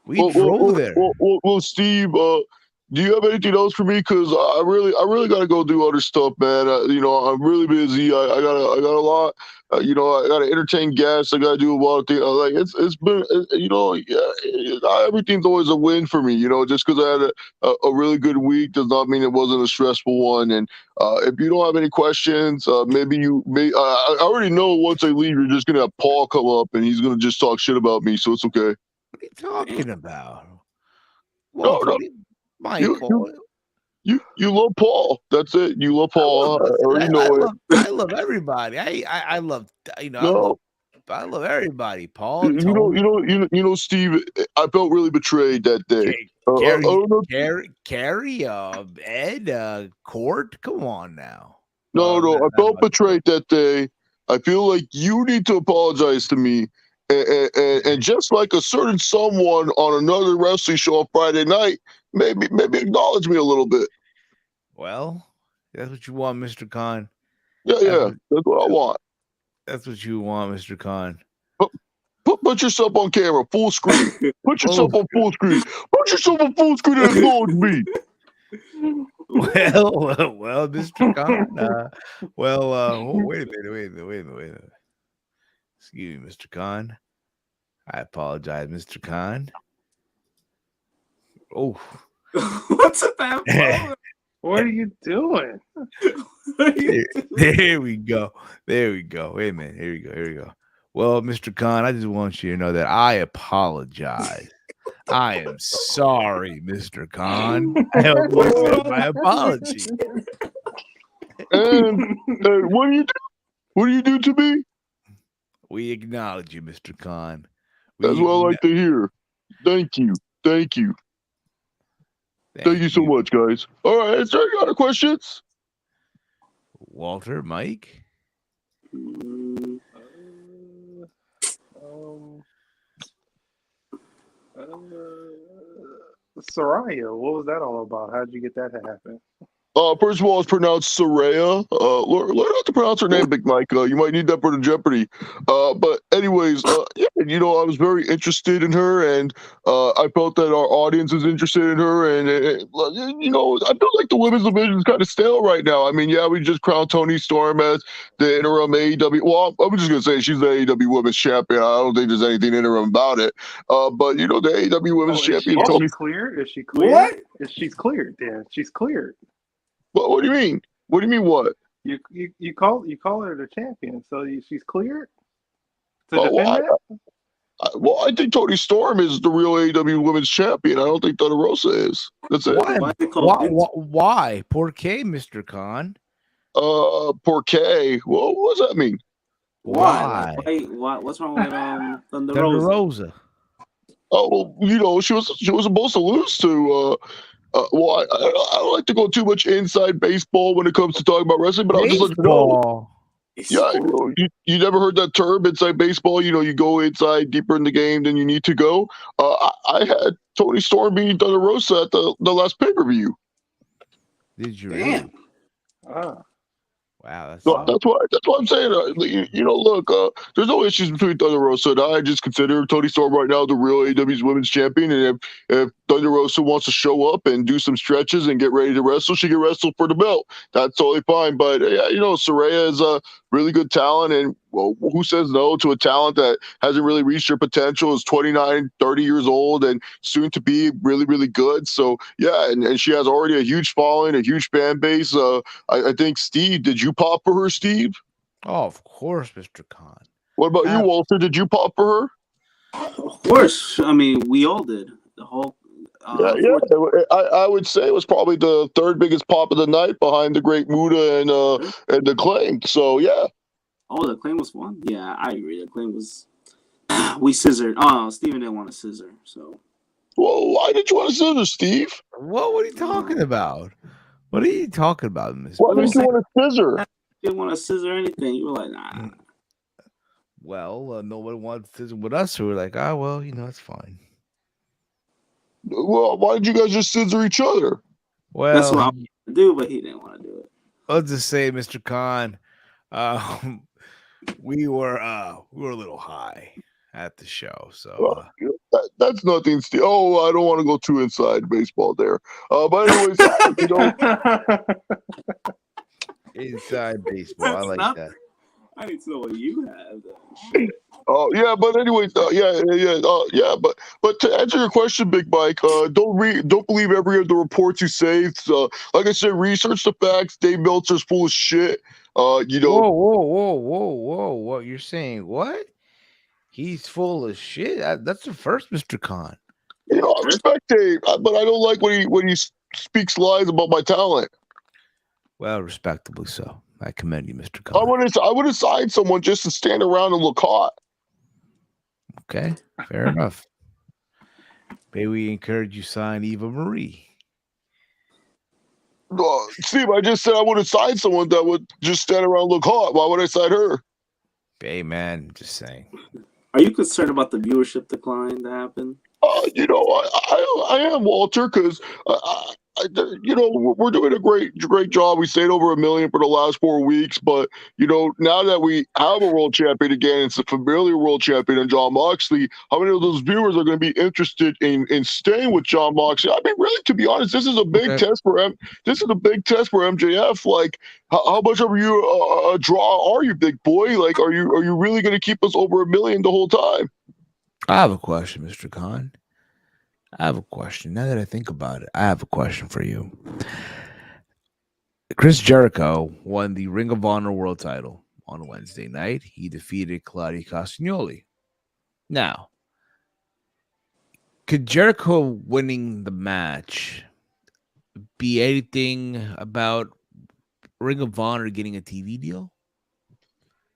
We drove there. Well, Steve, do you have anything else for me? Because I really got to go do other stuff, man. I'm really busy. I got a lot. I got to entertain guests. I got to do a lot of things. Like it's been, everything's always a win for me. Just because I had a really good week does not mean it wasn't a stressful one. And if you don't have any questions, maybe I already know once I leave, you're just gonna have Paul come up and he's gonna just talk shit about me. So it's okay. What are you talking about? No. Michael. You love Paul. That's it. You love Paul. I already know it. I love everybody. I love. I love everybody. Paul, Steve. I felt really betrayed that day. Carrie, Ed, Court. Come on now. I felt betrayed that day. I feel like you need to apologize to me. And just like a certain someone on another wrestling show on Friday night, maybe acknowledge me a little bit. Well, that's what you want, Mr. Khan. Yeah, that's what I want. That's what you want, Mr. Khan. Put yourself on camera, full screen. Put yourself on full screen. Put yourself on full screen and acknowledge me. Well, Mr. Khan. Wait a minute. Excuse me, Mr. Khan. I apologize, Mr. Khan. Oh. What's that? What are you doing? There we go. Wait a minute. Here we go. Well, Mr. Khan, I just want you to know that I apologize. I am sorry, Mr. Khan. I accept my apology. And what do you do? What do you do to me? We acknowledge you, Mr. Khan. That's what I like to hear. Thank you. Thank you so much, guys. All right, is there any other questions? Walter, Mike? Soraya, what was that all about? How did you get that to happen? First of all, it's pronounced Soraya. Learn how to pronounce her name, Big Mike. You might need that for the Jeopardy. But anyways, I was very interested in her, and I felt that our audience is interested in her, and I feel like the women's division is kind of stale right now. I mean, yeah, we just crowned Toni Storm as the interim AEW. Well, I'm just gonna say she's the AEW Women's Champion. I don't think there's anything interim about it. But the AEW Women's Champion, Toni. Is she cleared? What? If she's cleared, then she's cleared. What do you mean? What do you mean? What? You call her the champion, so she's cleared to defend that? I think Toni Storm is the real AEW Women's Champion. I don't think Thunder Rosa is. That's it. Why? Por qué, Mr. Khan? Por qué? Well, what does that mean? Why? What's wrong with Thunder Rosa? Oh, well, she was supposed to lose to. I don't like to go too much inside baseball when it comes to talking about wrestling, but I'll just let you know. Yeah, you never heard that term, inside baseball. You go inside deeper in the game than you need to go. I had Toni Storm beating Thunder Rosa at the last pay-per-view. Did you really? Wow, that's what I'm saying. Look, there's no issues between Thunder Rosa and I just consider Toni Storm right now the real AEW's Women's Champion, and if Thunder Rosa wants to show up and do some stretches and get ready to wrestle, she can wrestle for the belt. That's totally fine. But Soraya is a really good talent, and who says no to a talent that hasn't really reached her potential, is 29, 30 years old, and soon to be really, really good. So yeah, and she has already a huge following, a huge fan base. I think, Steve, did you pop for her, Steve? Oh, of course, Mr. Khan. What about you, Walter? Did you pop for her? Of course. I mean, we all did. The whole. I would say it was probably the third biggest pop of the night, behind the Great Muta and the Claim. So yeah. Oh, the Claim was one. Yeah, I agree. The Claim was. We scissored. Oh, Steven didn't want to scissor. So. Well, why did you want to scissor, Steve? What are you talking about? What are you talking about, Miss? Why did you want to scissor? I didn't want to scissor anything. You were like, nah. Well, nobody wanted to scissor with us, so we're like, it's fine. Well, why did you guys just scissor each other? Well, that's what I wanted to do, but he didn't want to do it. I'll just say, Mr. Khan, we were a little high at the show, so that's nothing, Steve. Oh, I don't want to go too inside baseball there. But anyways, inside baseball, I like that. I need to know what you have. Oh yeah, but anyways, but to answer your question, Big Mike, don't believe every of the reports you say. Like I said, research the facts. Dave Meltzer's full of shit. Whoa! What you're saying? What? He's full of shit. That's the first, Mr. Khan. I respect Dave, but I don't like when he speaks lies about my talent. Well, respectably so. I commend you, Mr. Khan. I would assign someone just to stand around and look hot. Okay, fair enough. Maybe we encourage you sign Eva Marie. Steve, I just said I would have signed someone that would just stand around and look hot. Why would I sign her? Hey, man, just saying. Are you concerned about the viewership decline that happened? I am, Walter, because we're doing a great job. We stayed over 1 million for the last 4 weeks, but now that we have a world champion again, it's a familiar world champion in John Moxley. How many of those viewers are going to be interested in staying with John Moxley? I mean, really, to be honest, this is a big test for MJF. Like, how much of you a draw are you, big boy? Like, are you really going to keep us over 1 million the whole time? I have a question, Mr. Khan. I have a question. Now that I think about it, I have a question for you. Chris Jericho won the Ring of Honor World title on Wednesday night. He defeated Claudio Castagnoli. Now, could Jericho winning the match be anything about Ring of Honor getting a TV deal?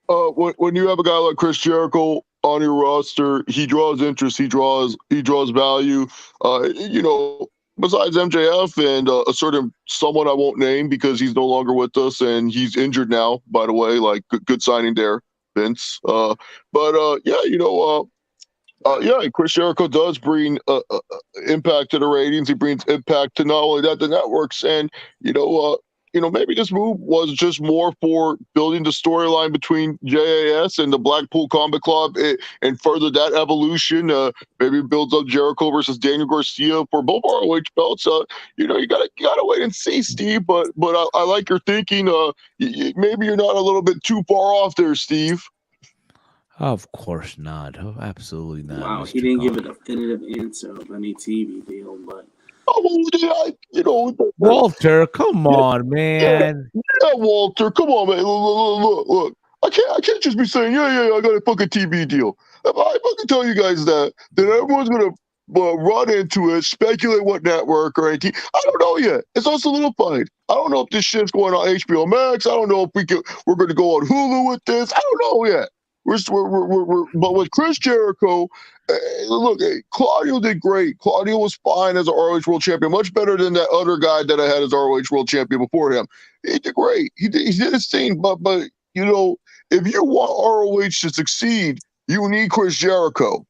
When you have a guy like Chris Jericho on your roster, he draws interest, he draws value. Besides MJF and a certain someone I won't name because he's no longer with us and he's injured now, by the way. Like, good signing there, Vince. Chris Jericho does bring impact to the ratings. He brings impact to not only that, the networks. And maybe this move was just more for building the storyline between JAS and the Blackpool Combat Club and further that evolution. Maybe builds up Jericho versus Daniel Garcia for both ROH belts. You gotta wait and see, Steve. But I like your thinking. Maybe you're not a little bit too far off there, Steve. Of course not. Oh, absolutely not. Wow, Mr. he didn't Khan. give a definitive answer of any TV deal, but Walter, come on, man. Yeah, Walter, come on, man. Look. I can't just be saying, I got a fucking TV deal. If I fucking tell you guys that, then everyone's gonna run into it, speculate what network or anything. I don't know yet. It's all solidified. I don't know if this shit's going on HBO Max. I don't know if we're going to go on Hulu with this. I don't know yet. But with Chris Jericho, look, Claudio did great. Claudio was fine as an ROH World Champion, much better than that other guy that I had as ROH World Champion before him. He did great. He did his thing. But if you want ROH to succeed, you need Chris Jericho.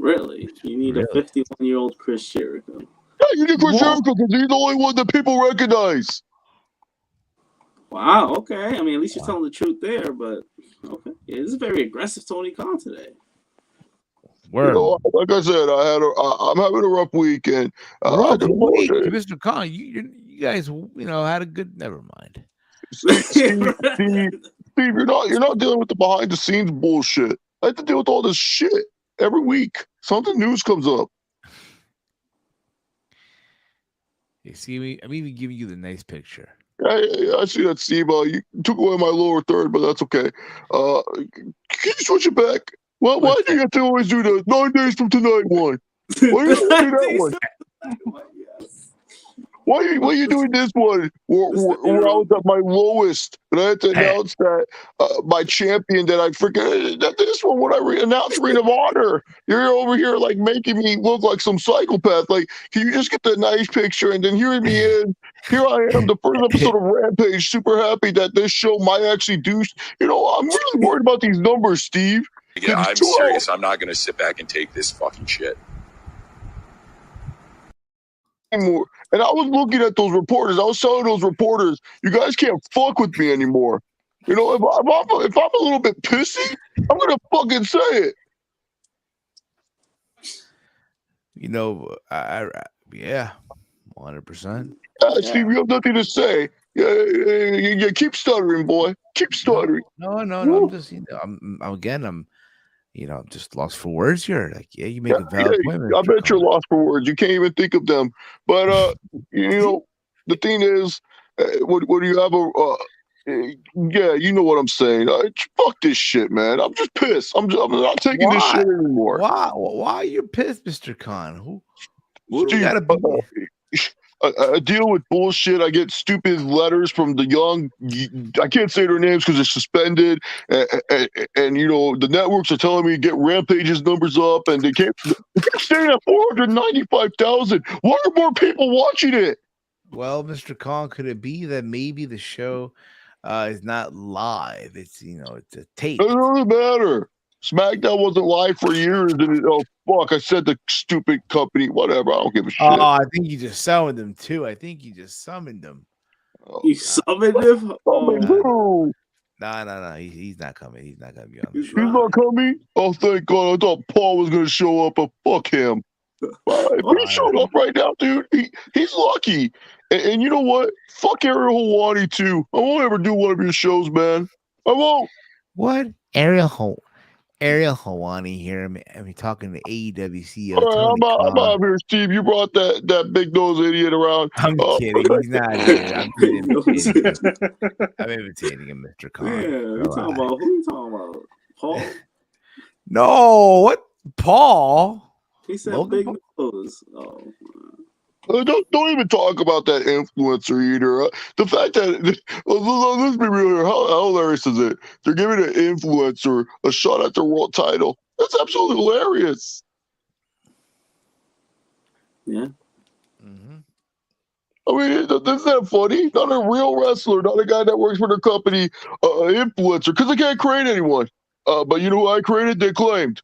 really, you need a 51-year-old Chris Jericho. Yeah, you need Chris Jericho because he's the only one that people recognize. Wow, okay. I mean, at least you're telling the truth there, but okay. Yeah, this is very aggressive Tony Khan today. Word. Like I said, I'm having a rough week, and Mr. Khan, you guys, had a good. Never mind. Steve, you're not dealing with the behind the scenes bullshit. I have to deal with all this shit every week. Something news comes up. You see me? I'm even giving you the nice picture. I see that, Steve. You took away my lower third, but that's okay. Can you switch it back? Well, why do you have to always do the 9 days from tonight one? Why do you have to do that one? Why are you doing this one where I was at my lowest and I had to announce that my champion that I freaking that this one when I announced Ring of Honor, you're over here like making me look like some psychopath. Like, can you just get the nice picture and then here I am, the first episode of Rampage, super happy that this show might actually do. I'm really worried about these numbers, Steve. Yeah, I'm serious. I'm not going to sit back and take this fucking shit. Anymore. And I was looking at those reporters. I was telling those reporters, you guys can't fuck with me anymore. If I'm a little bit pissy, I'm gonna fucking say it. Yeah, 100%. Steve, you have nothing to say. Yeah, keep stuttering, boy. Keep stuttering. No. I'm just, I'm just lost for words here. Like, you make a valid point. I bet you're lost for words. You can't even think of them. But the thing is, what do you have you know what I'm saying. Fuck this shit, man. I'm just pissed. I'm not taking this shit anymore. Why are you pissed, Mr. Khan? Who do you gotta be? I deal with bullshit. I get stupid letters from the young. I can't say their names because they're suspended, and you know the networks are telling me to get Rampage's numbers up, and they can't. They're staying at 495,000. Why are more people watching it? Well, Mr. Khan, could it be that maybe the show is not live? It's it's a tape. It doesn't matter. SmackDown wasn't live for years, and oh fuck, I said the stupid company. Whatever, I don't give a shit. Oh, I think you just summoned them too. I think you just summoned them. You summoned him? Oh, No. He's not coming. He's not gonna be on the He's show. he's not coming. Oh, thank God! I thought Paul was gonna show up, but fuck him. If he showed up right now, dude, he's lucky. And you know what? Fuck Ariel Helwani too. I won't ever do one of your shows, man. I won't. What? Ariel Helwani here. I mean, talking to AEW CEO. All right, Tony I'm out here, Steve. You brought that big nose idiot around. I'm kidding. He's not here. I'm imitating him, Mr. Khan. Yeah, who you talking about? Paul? No, what? Paul? He said Logan big nose. Oh. Don't even talk about that influencer either. The fact that let's be real here. How hilarious is it? They're giving an influencer a shot at the world title. That's absolutely hilarious. Yeah. Mm-hmm. I mean, isn't that funny? Not a real wrestler, not a guy that works for their company, influencer, because they can't create anyone. But you know who I created? They claimed.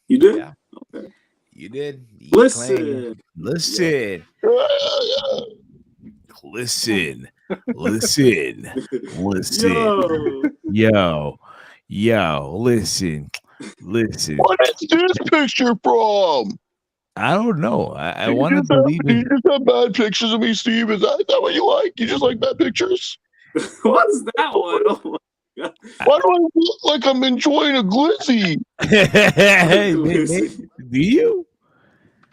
You did? Yeah. Okay. You did. You Listen. claimed. Listen. Yeah. Listen. Listen. Listen. Yo. Yo. Listen. Listen. What is this picture from? I don't know. I You want to just have- believe You it. just have bad pictures of me, Steve. Is that what you like? You just like bad pictures? What's that one? Oh my God. Why do I look like I'm enjoying a glizzy? Do you?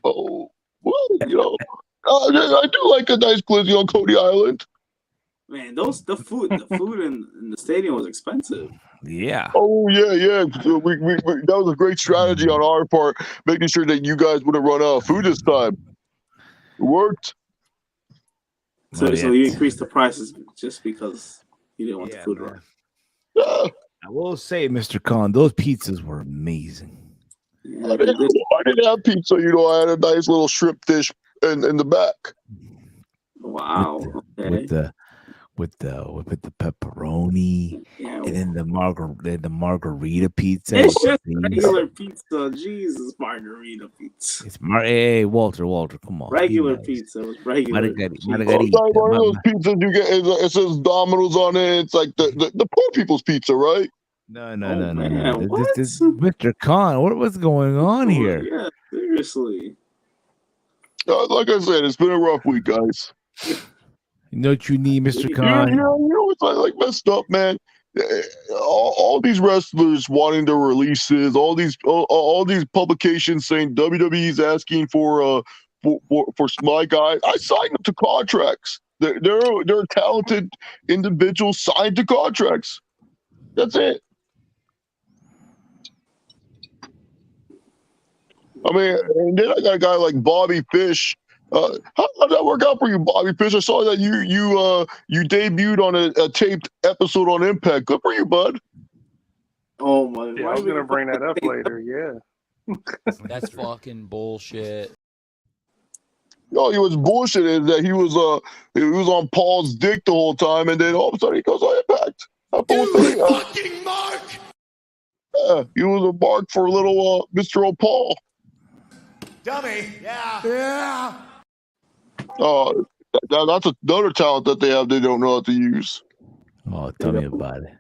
Oh, well, you know, I do like a nice glizzy on Cody Island. Man, the food in the stadium was expensive. Yeah. Oh yeah. We that was a great strategy on our part, making sure that you guys wouldn't run out of food this time. It worked. So, Oh, so yeah. you increased the prices just because you didn't want the food man. right. Yeah. I will say, Mr. Khan, those pizzas were amazing. Yeah, I didn't have pizza. You know, I had a nice little shrimp dish in the back. Wow. Okay. With the pepperoni Yeah. and then the margarita pizza. It's just Please. regular pizza. Jesus, margarita pizza. It's hey, Walter, come on. Regular be nice. pizza. It was regular. Sometimes one of those pizzas you get, it says Domino's on it. It's like the poor people's pizza, right? No. Man, what? This Mr. Khan, what's going on here? Yeah, seriously. Like I said, it's been a rough week, guys. You know what you need, Mr. You Khan? know what's like messed up, man. All these wrestlers wanting their releases, all these publications saying WWE's asking for my guys. I signed them to contracts. They're talented individuals signed to contracts. That's it. I mean, and then I got a guy like Bobby Fish. How did that work out for you, Bobby Fish? I saw that you debuted on a taped episode on Impact. Good for you, bud. Oh my! Yeah, I was gonna bring that up later. Yeah. That's fucking bullshit. No, he was bullshit. Is that he was on Paul's dick the whole time, and then all of a sudden he goes on Impact. Fucking Mark! Yeah, he was a mark for little Mr. O'Paul. Dummy! Yeah! That's another talent that they have they don't know how to use. Oh, tell me about it.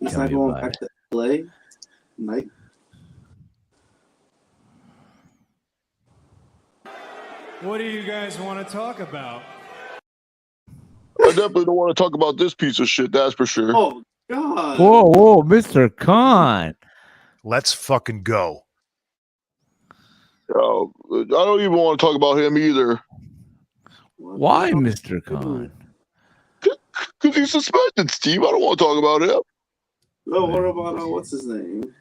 He's Tell not me going about back to LA. Night. What do you guys want to talk about? I definitely don't want to talk about this piece of shit, that's for sure. Oh God! Whoa, Mr. Khan. Let's fucking go. I don't even want to talk about him either. Why, Mr. Khan? Because he's suspended, Steve. I don't want to talk about him. No, what about what's his name?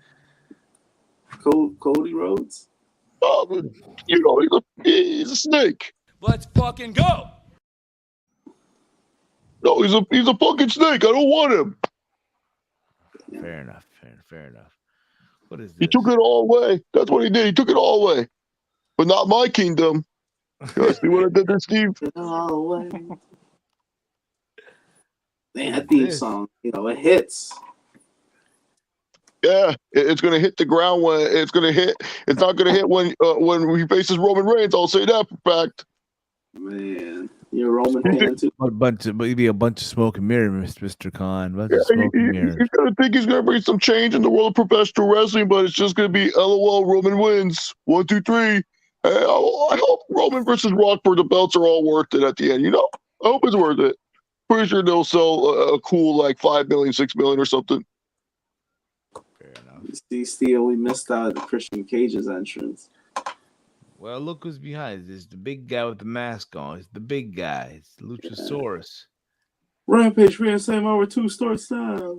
Cody Rhodes. You know, he's a snake. Let's fucking go. No, he's a fucking snake. I don't want him. Fair enough. Fair enough. What is this? He took it all away. That's what he did. He took it all away, but not my kingdom. You see what I did there, Steve? Man, that theme song, you know, it hits. Yeah, it's gonna hit the ground when it's gonna hit. It's not gonna hit when he faces Roman Reigns. I'll say that for a fact. Man, you're a Roman fan too. Maybe a bunch of smoke and mirrors, Mr. Khan. Bunch Yeah, of smoke and he's mirrors. gonna think he's gonna bring some change in the world of professional wrestling, but it's just gonna be LOL. Roman wins 1, 2, 3. I hope Roman versus Rock for the belts are all worth it at the end. You know, I hope it's worth it. Pretty sure they'll sell a cool like 5 million, 6 million, or something. Fair enough. See, Steve, we missed out the Christian Cage's entrance. Well, look who's behind. There's the big guy with the mask on. It's the big guy. It's Luchasaurus. Rampage Ran Sam over 2 starts now.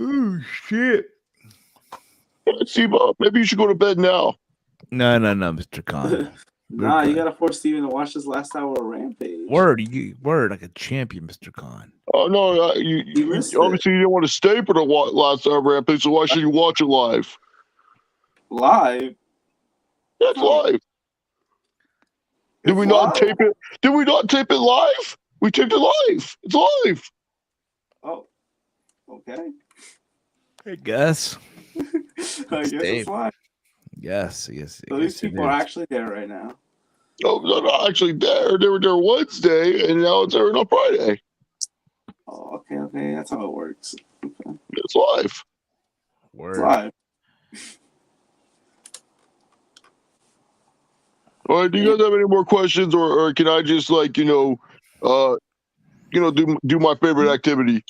Oh shit! See, Bob, maybe you should go to bed now. No, Mr. Khan. Nah, you gotta force Steven to watch this last hour of Rampage. Word like a champion, Mr. Khan. Oh no, you obviously you didn't want to stay for the last hour of Rampage, so why should you watch it live? Live? Yeah, it's live. Did we not tape it? Did we not tape it live? We taped it live. It's live. Oh, okay. I guess. I guess it's live. Yes. So these people are actually there right now. No, they're not actually there. They were there Wednesday, and now it's airing on Friday. Oh, okay. That's how it works. Okay. It's live. Word. It's live. All right. Do you guys have any more questions, or can I just do my favorite activity?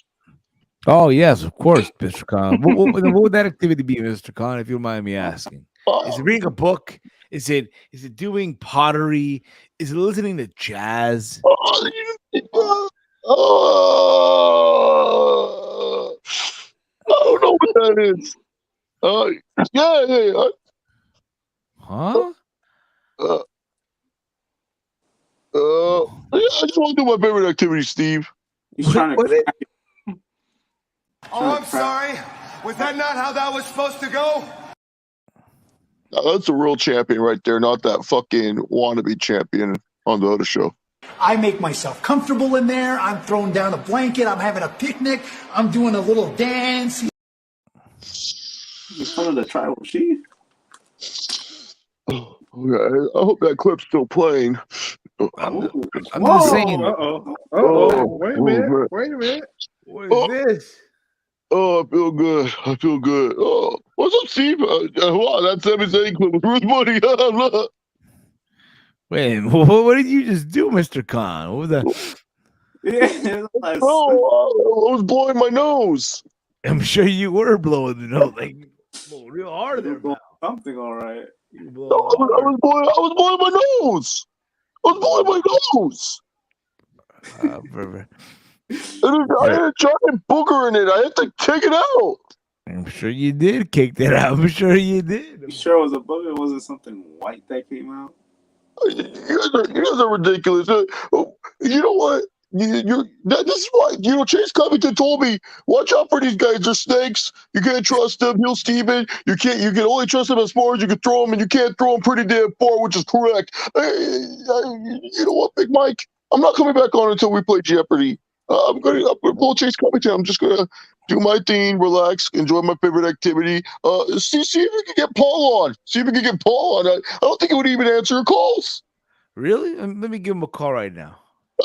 Oh yes, of course, Mr. Khan. what would that activity be, Mr. Khan? If you don't mind me asking, is it reading a book? Is it doing pottery? Is it listening to jazz? I don't know what that is. Yeah. Huh? I just want to do my favorite activity, Steve. He's trying to. Oh, I'm sorry. Was that not how that was supposed to go? That's a real champion right there, not that fucking wannabe champion on the other show. I make myself comfortable in there. I'm throwing down a blanket. I'm having a picnic. I'm doing a little dance. You fun of the tribal chief? Oh, okay. I hope that clip's still playing. I'm just saying. Wait a minute. What is this? Oh, I feel good. Oh, what's up, Steve? Wow, that Sami Zayn clip was Bruce Money. Wait, what did you just do, Mr. Khan? What was that? Yeah, I was blowing my nose. I'm sure you were blowing the nose like real hard there. Something all right. I was blowing my nose. I had a giant booger in it. I had to take it out. I'm sure you did kick that out. I'm sure you did. You sure it was a booger? It wasn't something white that came out? You guys are ridiculous. You know what? This is why, Chase Covington told me, watch out for these guys. They're snakes. You can't trust them. He'll Steven. You can only trust them as far as you can throw them, and you can't throw them pretty damn far, which is correct. You know what, Big Mike? I'm not coming back on until we play Jeopardy. I'm gonna pull Chase Covington. I'm just gonna do my thing, relax, enjoy my favorite activity. See if we can get Paul on. I don't think he would even answer calls. Really? Let me give him a call right now.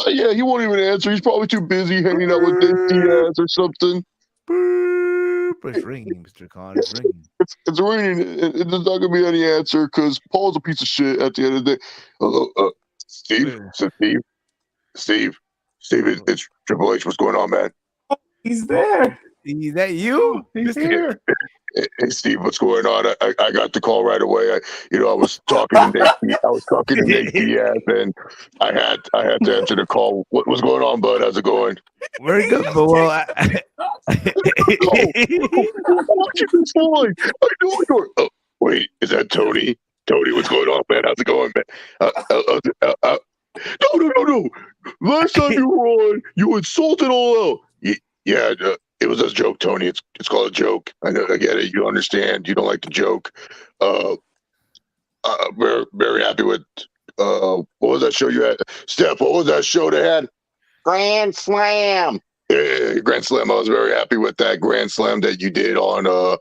Yeah, he won't even answer. He's probably too busy hanging out with Diaz or something. It's ringing, Mr. Khan. It's ringing. It's ringing. There's not going to be any answer because Paul's a piece of shit at the end of the day. Steve, it's Triple H. What's going on, man? He's there. Is that you? He's here. Hey, Steve, what's going on? I got the call right away. I was talking to Nate Diaz, and I had to answer the call. What was going on, bud? How's it going? Very good, but well, Wait, is that Tony? Tony, what's going on, man? How's it going, man? No. Last time you were on, you insulted all out. Yeah, it was a joke, Tony. It's called a joke. I know, I get it. You understand. You don't like the joke. Very, very happy with what was that show you had? Steph, what was that show they had? Grand Slam. Yeah, Grand Slam. I was very happy with that Grand Slam that you did on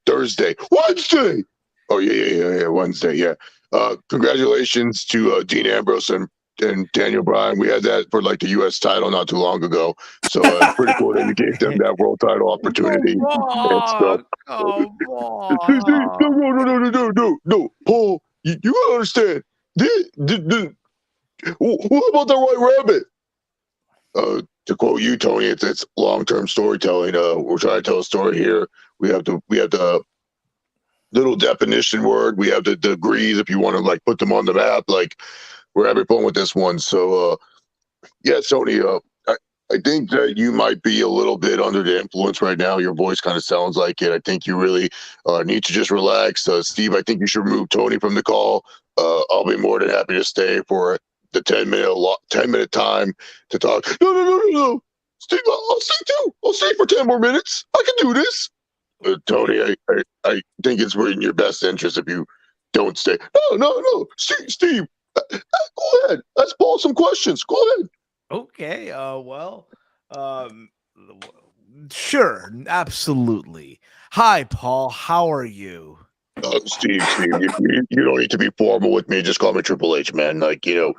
Thursday. Wednesday. Oh yeah, Wednesday, yeah. Congratulations to Dean Ambrose and Daniel Bryan. We had that for like the U.S. title not too long ago. So it's pretty cool that you gave them that world title opportunity. Come on. No. Paul, you gotta understand. What about the White Rabbit? To quote you, Tony, it's long-term storytelling. We're trying to tell a story here. We have the little definition word. We have the degrees if you want to like put them on the map. Like we're having fun with this one. So yeah, Tony, I think that you might be a little bit under the influence right now. Your voice kind of sounds like it. I think you really need to just relax. Steve, I think you should remove Tony from the call. I'll be more than happy to stay for the 10-minute time to talk. No. Steve, I'll stay too. I'll stay for 10 more minutes. I can do this. Tony, I think it's in your best interest if you don't stay. No. Steve, go ahead. Ask Paul some questions. Go ahead. Okay. Sure. Absolutely. Hi, Paul. How are you? Steve, you don't need to be formal with me. Just call me Triple H, man. Like, you don't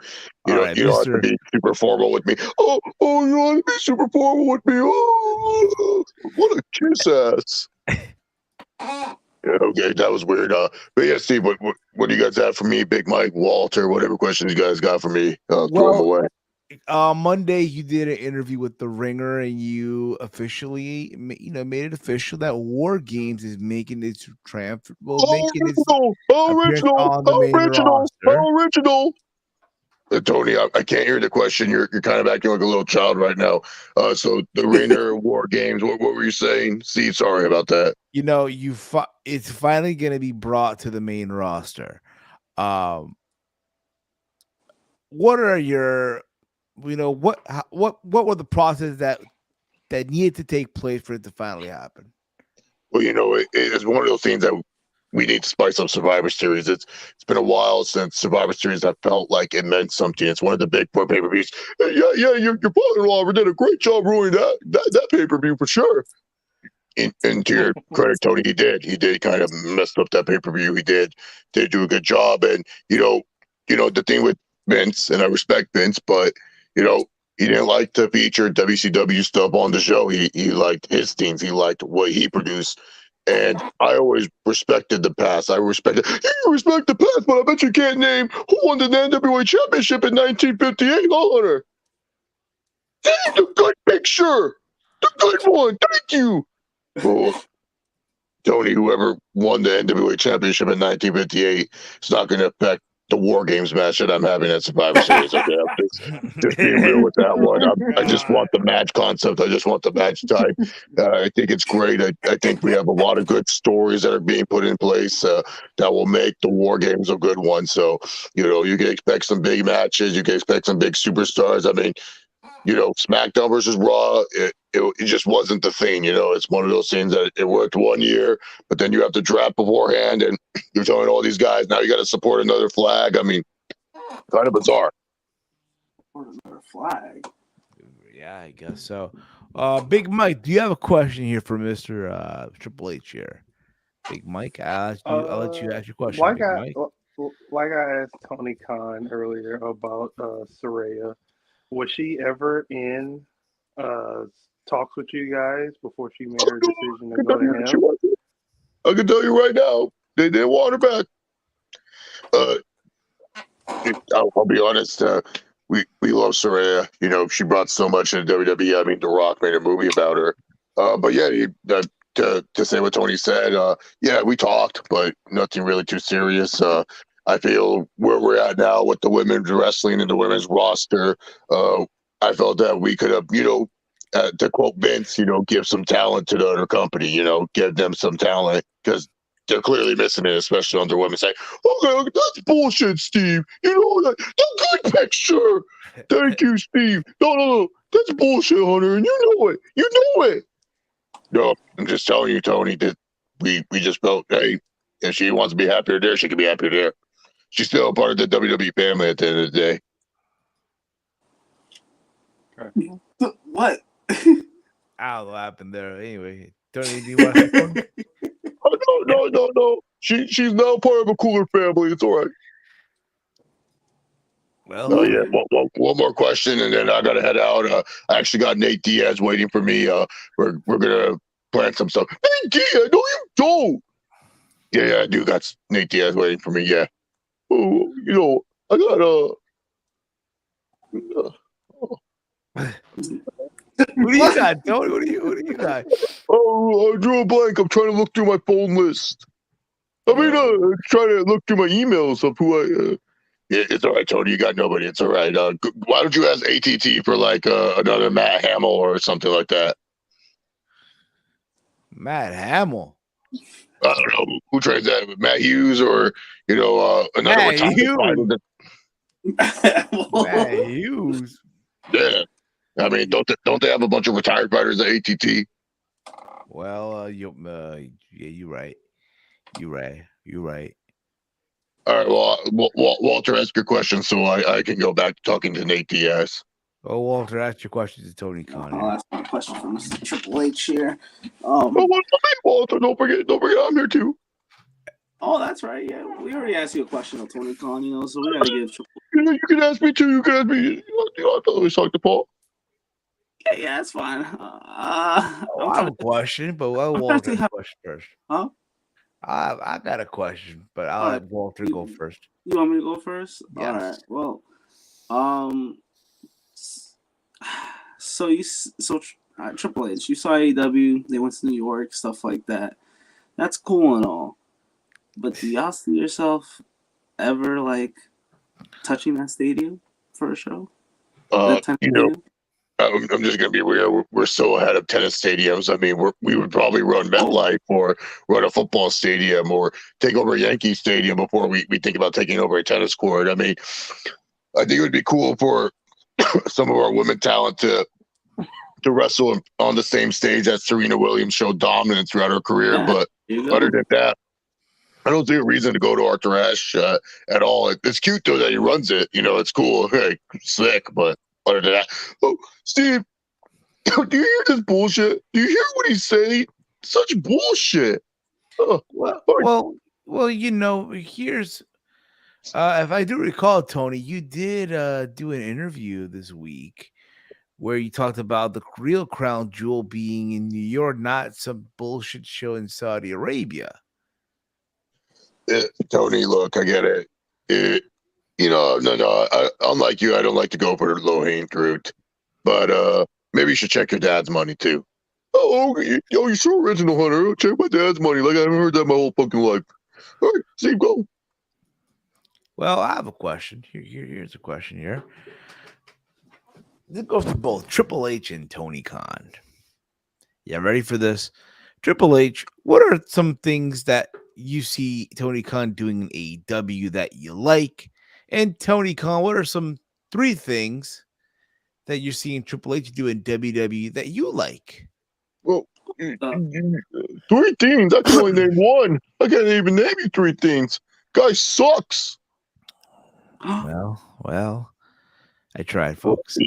have to be super formal with me. Oh, you want to be super formal with me? Oh, what a kiss ass. Yeah, okay, that was weird. But yeah, Steve, what do you guys have for me? Big Mike, Walter, whatever questions you guys got for me, throw them away. Monday you did an interview with The Ringer, and you officially, made it official that War Games is making its triumph. Original. Tony, I can't hear the question. You're kind of acting like a little child right now. So The Ringer, War Games. What were you saying, Steve? Sorry about that. It's finally going to be brought to the main roster. What are your what were the process that needed to take place for it to finally happen? Well, it's one of those things that we need to spice up Survivor Series. It's been a while since Survivor Series I felt like it meant something. It's one of the big four pay-per-views. Yeah, your father-in-law did a great job ruining that pay-per-view for sure. And to your credit, Tony, he did kind of mess up that pay-per-view. He did do a good job. And the thing with Vince, and I respect Vince, but he didn't like to feature WCW stuff on the show. He liked his things. He liked what he produced. And I always respected the past. You respect the past, but I bet you can't name who won the NWA Championship in 1958, Hunter. Damn, the good picture. The good one. Thank you. Oh, Tony, whoever won the NWA Championship in 1958, it's not going to affect the War Games match that I'm having at Survivor Series. Okay, just being real with that one. I just want the match concept. I just want the match type. I think it's great. I think we have a lot of good stories that are being put in place that will make the War Games a good one. So, you can expect some big matches. You can expect some big superstars. I mean, SmackDown versus Raw, it just wasn't the thing. It's one of those things that it worked one year, but then you have to draft beforehand, and you're telling all these guys, now you got to support another flag. I mean, kind of bizarre. Support another flag? Yeah, I guess so. Big Mike, do you have a question here for Mr. Triple H here? Big Mike, I'll let you ask your question. Like I asked Tony Khan earlier about Saraya. Was she ever in talks with you guys before she made her decision to go to him? I can tell you right now, they didn't want her back. I'll be honest. We love Saraya. She brought so much into WWE. I mean, The Rock made a movie about her. But yeah, to say what Tony said, yeah, we talked, but nothing really too serious. I feel where we're at now with the women's wrestling and the women's roster, I felt that we could have, to quote Vince, give some talent to the other company, give them some talent, because they're clearly missing it, especially on their women side. Okay, that's bullshit, Steve. You know that the good picture. Thank you, Steve. No, that's bullshit, Hunter, and you know it. You know it. No, I'm just telling you, Tony, that we just felt, hey, if she wants to be happier there, she can be happier there. She's still a part of the WWE family at the end of the day. What? I don't know what happened there. Anyway, Tony, do you want to say something? Oh, no. She's now part of a cooler family. It's all right. Well, oh yeah. One more question, and then I gotta head out. I actually got Nate Diaz waiting for me. We're gonna plan some stuff. Nate Diaz? No, you don't. Yeah, I do. Got Nate Diaz waiting for me. Yeah. Oh, you know, I got What do you got, Tony? What do you got? Oh, I drew a blank. I'm trying to look through my phone list. I mean, trying to look through my emails of who I. Yeah, it's all right, Tony. You got nobody. It's all right. Why don't you ask ATT for like another Matt Hamill or something like that? Matt Hamill. I don't know who trades that, Matt Hughes or another Matt one. Matt Hughes. Yeah, I mean, don't they have a bunch of retired fighters at ATT? Well, you're right. You're right. All right. Well, Walter, ask your question so I can go back to talking to Nate Diaz. Oh, Walter, ask your question to Tony Khan. I'll ask my question from Mr. Triple H here. Walter, don't forget, I'm here too. Oh, that's right. Yeah, we already asked you a question on Tony Khan, so we gotta give Triple. You can ask me too. You can ask me. I always talk to Paul. Yeah, that's fine. I have a question, but Walter has a question first. Huh? I got a question, but I'll let Walter go first. You want me to go first? Yes. All right. Well, so Triple H, you saw AEW. They went to New York, stuff like that. That's cool and all, but do y'all see yourself ever like touching that stadium for a show? I'm just gonna be real. We're so ahead of tennis stadiums. I mean, we would probably run MetLife or run a football stadium or take over Yankee Stadium before we think about taking over a tennis court. I mean, I think it would be cool for some of our women talent to wrestle on the same stage that Serena Williams showed dominance throughout her career. Yeah, but other than that, I don't see a reason to go to Arthur Ashe at all. It's cute though that he runs it. It's cool, hey, slick, but. Other than that, Steve, do you hear this bullshit? Do you hear what he's saying? Such bullshit. Well, here's if I do recall, Tony, you did do an interview this week where you talked about the real crown jewel being in New York, not some bullshit show in Saudi Arabia. Tony, look, I get it. No. Unlike you, I don't like to go for the low-hanging fruit. But maybe you should check your dad's money too. Oh, you're so original, Hunter. Check my dad's money. Like I haven't heard that my whole fucking life. All right, Steve, go. Well, I have a question. Here's a question here. This goes for both Triple H and Tony Khan. Yeah, ready for this? Triple H, what are some things that you see Tony Khan doing in AEW that you like? And Tony Khan, what are some 3 things that you're seeing Triple H do in WWE that you like? Well, 3 things. I can only name one. I can't even name you 3 things. Guy sucks. Well, I tried, folks.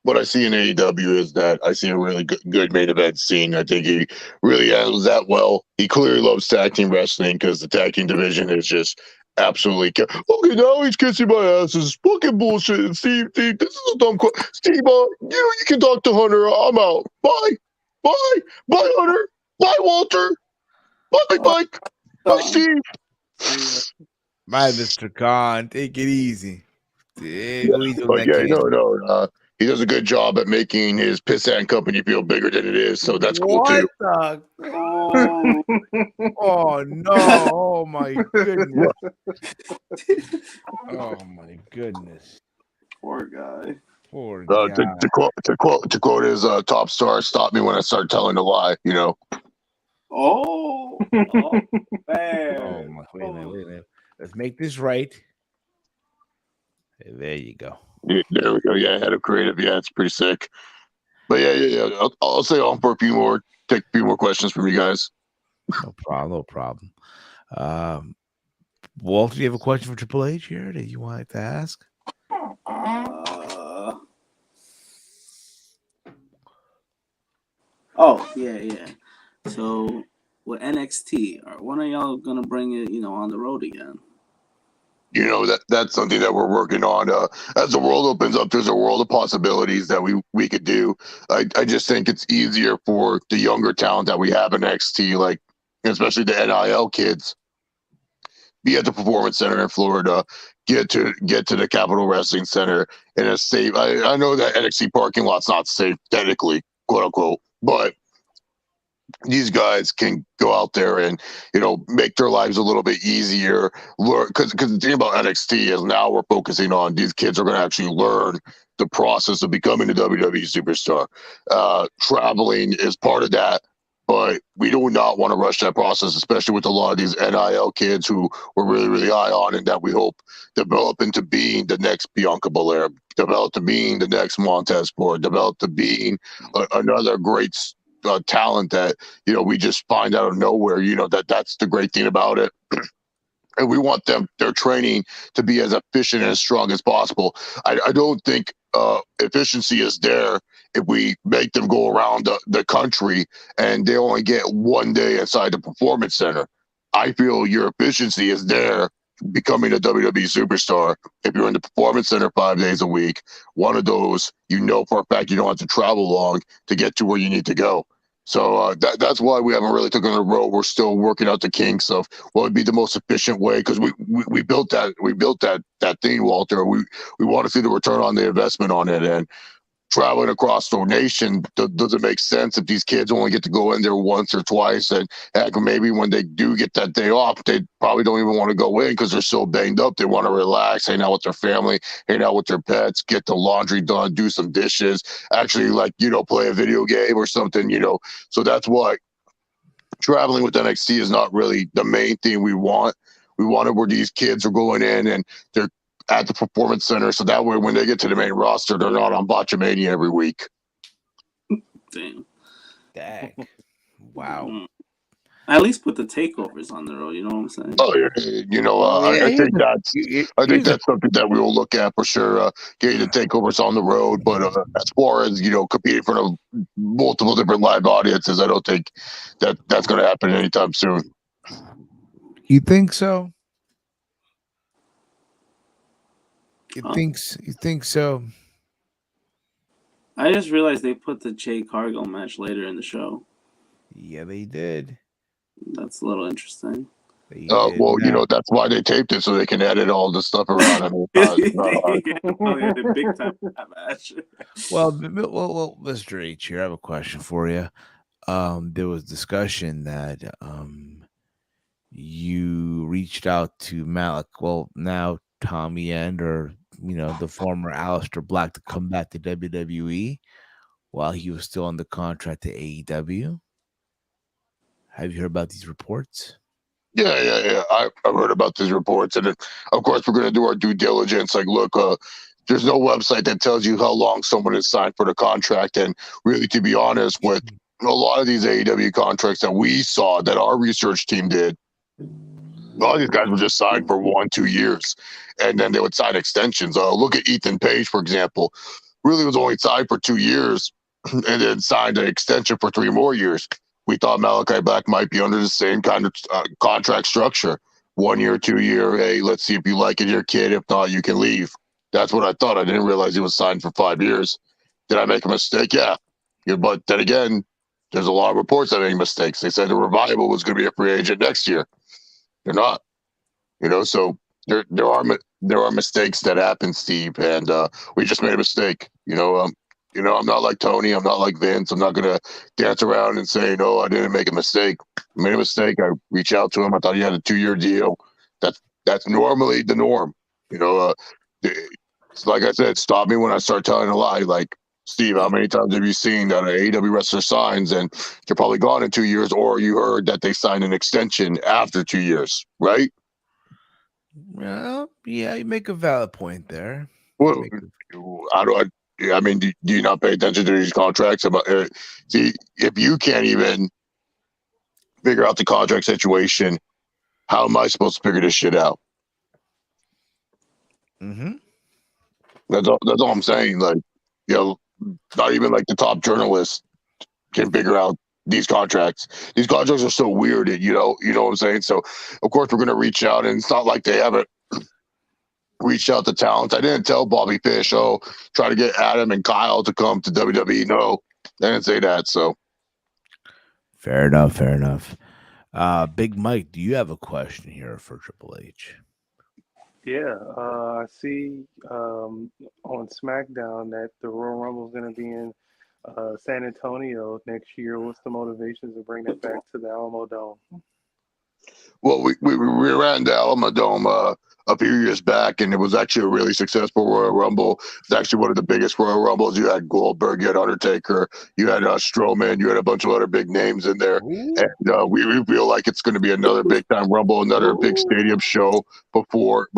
What I see in AEW is that I see a really good main event scene. I think he really handles that well. He clearly loves tag team wrestling because the tag team division is just absolutely. Okay, now he's kissing my ass. This is fucking bullshit. Steve, this is a dumb question. Steve, you can talk to Hunter. I'm out. Bye, Hunter. Bye, Walter. Bye, Mike. Bye, Steve. Bye, Mr. Khan. Take it easy. He does a good job at making his pissant company feel bigger than it is, so that's cool too. Oh no! Oh my goodness! Oh my goodness! Poor guy. Poor guy. To quote his top star, "Stop me when I start telling a lie." Oh, man. Wait a minute. Let's make this right. There you go. Yeah, there we go. Yeah, head of creative. Yeah, it's pretty sick. But yeah. I'll stay on for a few more. Take a few more questions from you guys. No problem. Walt, do you have a question for Triple H here that you wanted to ask? Oh, yeah. So with NXT, when are y'all gonna bring it, on the road again? That's something that we're working on. As the world opens up, there's a world of possibilities that we could do. I just think it's easier for the younger talent that we have in NXT, like especially the NIL kids, be at the Performance Center in Florida, get to the Capitol Wrestling Center in a safe. I know that NXT parking lot's not safe technically, quote unquote, but these guys can go out there and make their lives a little bit easier. Learn, because the thing about NXT is now we're focusing on these kids are going to actually learn the process of becoming a WWE superstar. Traveling is part of that, but we do not want to rush that process, especially with a lot of these NIL kids who we're really, really high on and that we hope develop into being the next Bianca Belair, develop to being the next Montez Ford, develop to being another great talent that we just find out of nowhere. That's the great thing about it. And we want their training to be as efficient and as strong as possible. I don't think efficiency is there if we make them go around the country and they only get 1 day inside the Performance Center. I feel your efficiency is there becoming a WWE superstar if you're in the Performance Center 5 days a week. One of those, for a fact you don't have to travel long to get to where you need to go. So that's why we haven't really taken the road. We're still working out the kinks of what would be the most efficient way, because we built that thing, Walter. We want to see the return on the investment on it, and traveling across the nation doesn't make sense if these kids only get to go in there once or twice. And heck, maybe when they do get that day off, they probably don't even want to go in because they're so banged up. They want to relax, hang out with their family, hang out with their pets, get the laundry done, do some dishes, actually play a video game or something. So that's why traveling with NXT is not really the main thing we want. We want it where these kids are going in and they're at the Performance Center, so that way when they get to the main roster, they're not on Botchamania every week. Damn. Dang. Wow. At least put the takeovers on the road. You know what I'm saying? Oh, I think that's something that we will look at for sure. Getting the takeovers on the road, but as far as competing for multiple different live audiences, I don't think that's going to happen anytime soon. You think so? You think so? I just realized they put the Jay Cargill match later in the show. Yeah, they did. That's a little interesting. That's why they taped it, so they can edit all the stuff around. I mean, the big time match. Well, Mr. H here, I have a question for you. There was discussion that you reached out to Malik. Well, now Tommy End, or the former Aleister Black, to come back to WWE while he was still under contract to AEW. Have you heard about these reports? Yeah. I've heard about these reports, and of course we're going to do our due diligence. Like, look, there's no website that tells you how long someone is signed for the contract, and really, to be honest, with a lot of these AEW contracts that we saw, that our research team did, a lot of these guys were just signed for 1-2 years, and then they would sign extensions. Look at Ethan Page, for example. Really was only signed for 2 years, and then signed an extension for 3 more years. We thought Malachi Black might be under the same kind of contract structure. 1 year, 2 year. Hey, let's see if you like it, your kid. If not, you can leave. That's what I thought. I didn't realize he was signed for 5 years. Did I make a mistake? Yeah. But then again, there's a lot of reports that made mistakes. They said the Revival was going to be a free agent next year. They're not. So there are mistakes that happen, Steve, and we just made a mistake. I'm not like Tony. I'm not like Vince. I'm not going to dance around and say, no, I didn't make a mistake. I made a mistake. I reached out to him. I thought he had a 2-year deal. That's normally the norm. It's like I said, stop me when I start telling a lie. Like, Steve, how many times have you seen that an AEW wrestler signs and they're probably gone in 2 years, or you heard that they signed an extension after 2 years, right? Well, yeah, you make a valid point there. Well, how do I mean, do you not pay attention to these contracts? See, if you can't even figure out the contract situation, how am I supposed to figure this shit out? Mm-hmm. That's all I'm saying. Like, not even like the top journalists can figure out these contracts. These contracts are so weird, you know what I'm saying? So, of course, we're going to reach out, and it's not like they haven't reached out to talent. I didn't tell Bobby Fish, try to get Adam and Kyle to come to WWE. No, I didn't say that. So, fair enough. Big Mike, do you have a question here for Triple H? Yeah, I see on SmackDown that the Royal Rumble is going to be in San Antonio next year. What's the motivations to bring it back to the Alamo Dome? well, we ran the Alamo Dome a few years back, and it was actually a really successful Royal Rumble. It's actually one of the biggest Royal Rumbles. You had Goldberg, you had Undertaker, you had Strowman, you had a bunch of other big names in there. Ooh. And we feel like it's going to be another big time Rumble, another big stadium show before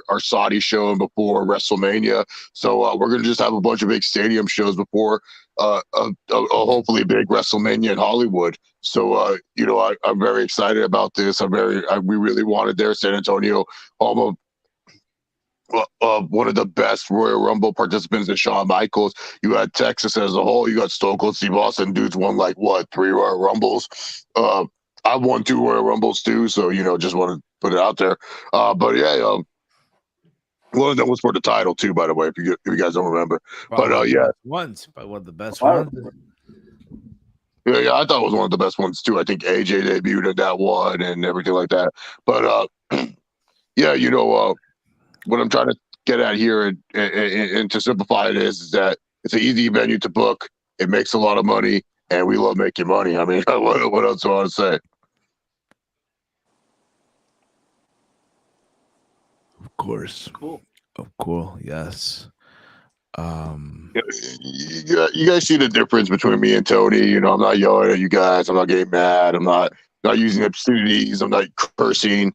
our Saudi show and before WrestleMania. So we're going to just have a bunch of big stadium shows before a hopefully big WrestleMania in Hollywood. So I'm very excited about this. We really wanted there. San Antonio, home of one of the best Royal Rumble participants in Shawn Michaels. You had Texas as a whole. You got Stone Cold Steve Austin. Dudes won 3 Royal Rumbles. I won 2 Royal Rumbles too. So just want to put it out there. But yeah. One of them was for the title too, by the way, if you guys don't remember. But yeah, one of the best ones. Yeah, I thought it was one of the best ones too. I think AJ debuted at that one and everything like that. But yeah, what I'm trying to get at here and to simplify it is that it's an easy venue to book. It makes a lot of money, and we love making money. I mean, what else do I want to say? Of course. Cool. Yes. You guys see the difference between me and Tony. I'm not yelling at you guys. I'm not getting mad. I'm not using obscenities. I'm not cursing.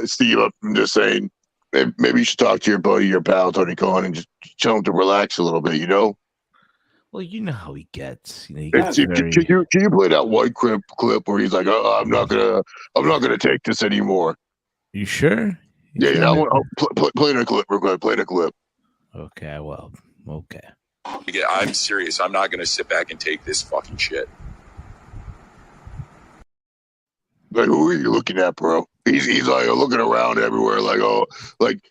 Steve, I'm just saying, maybe you should talk to your buddy, your pal, Tony Khan, and just tell him to relax a little bit, Well, you know how he gets. Can you play that one clip where he's like, I'm not gonna take this anymore. You sure? I'll play the clip. We're gonna play the clip. Okay, well, okay. I'm serious. I'm not gonna sit back and take this fucking shit. Like, who are you looking at, bro? He's like looking around everywhere, like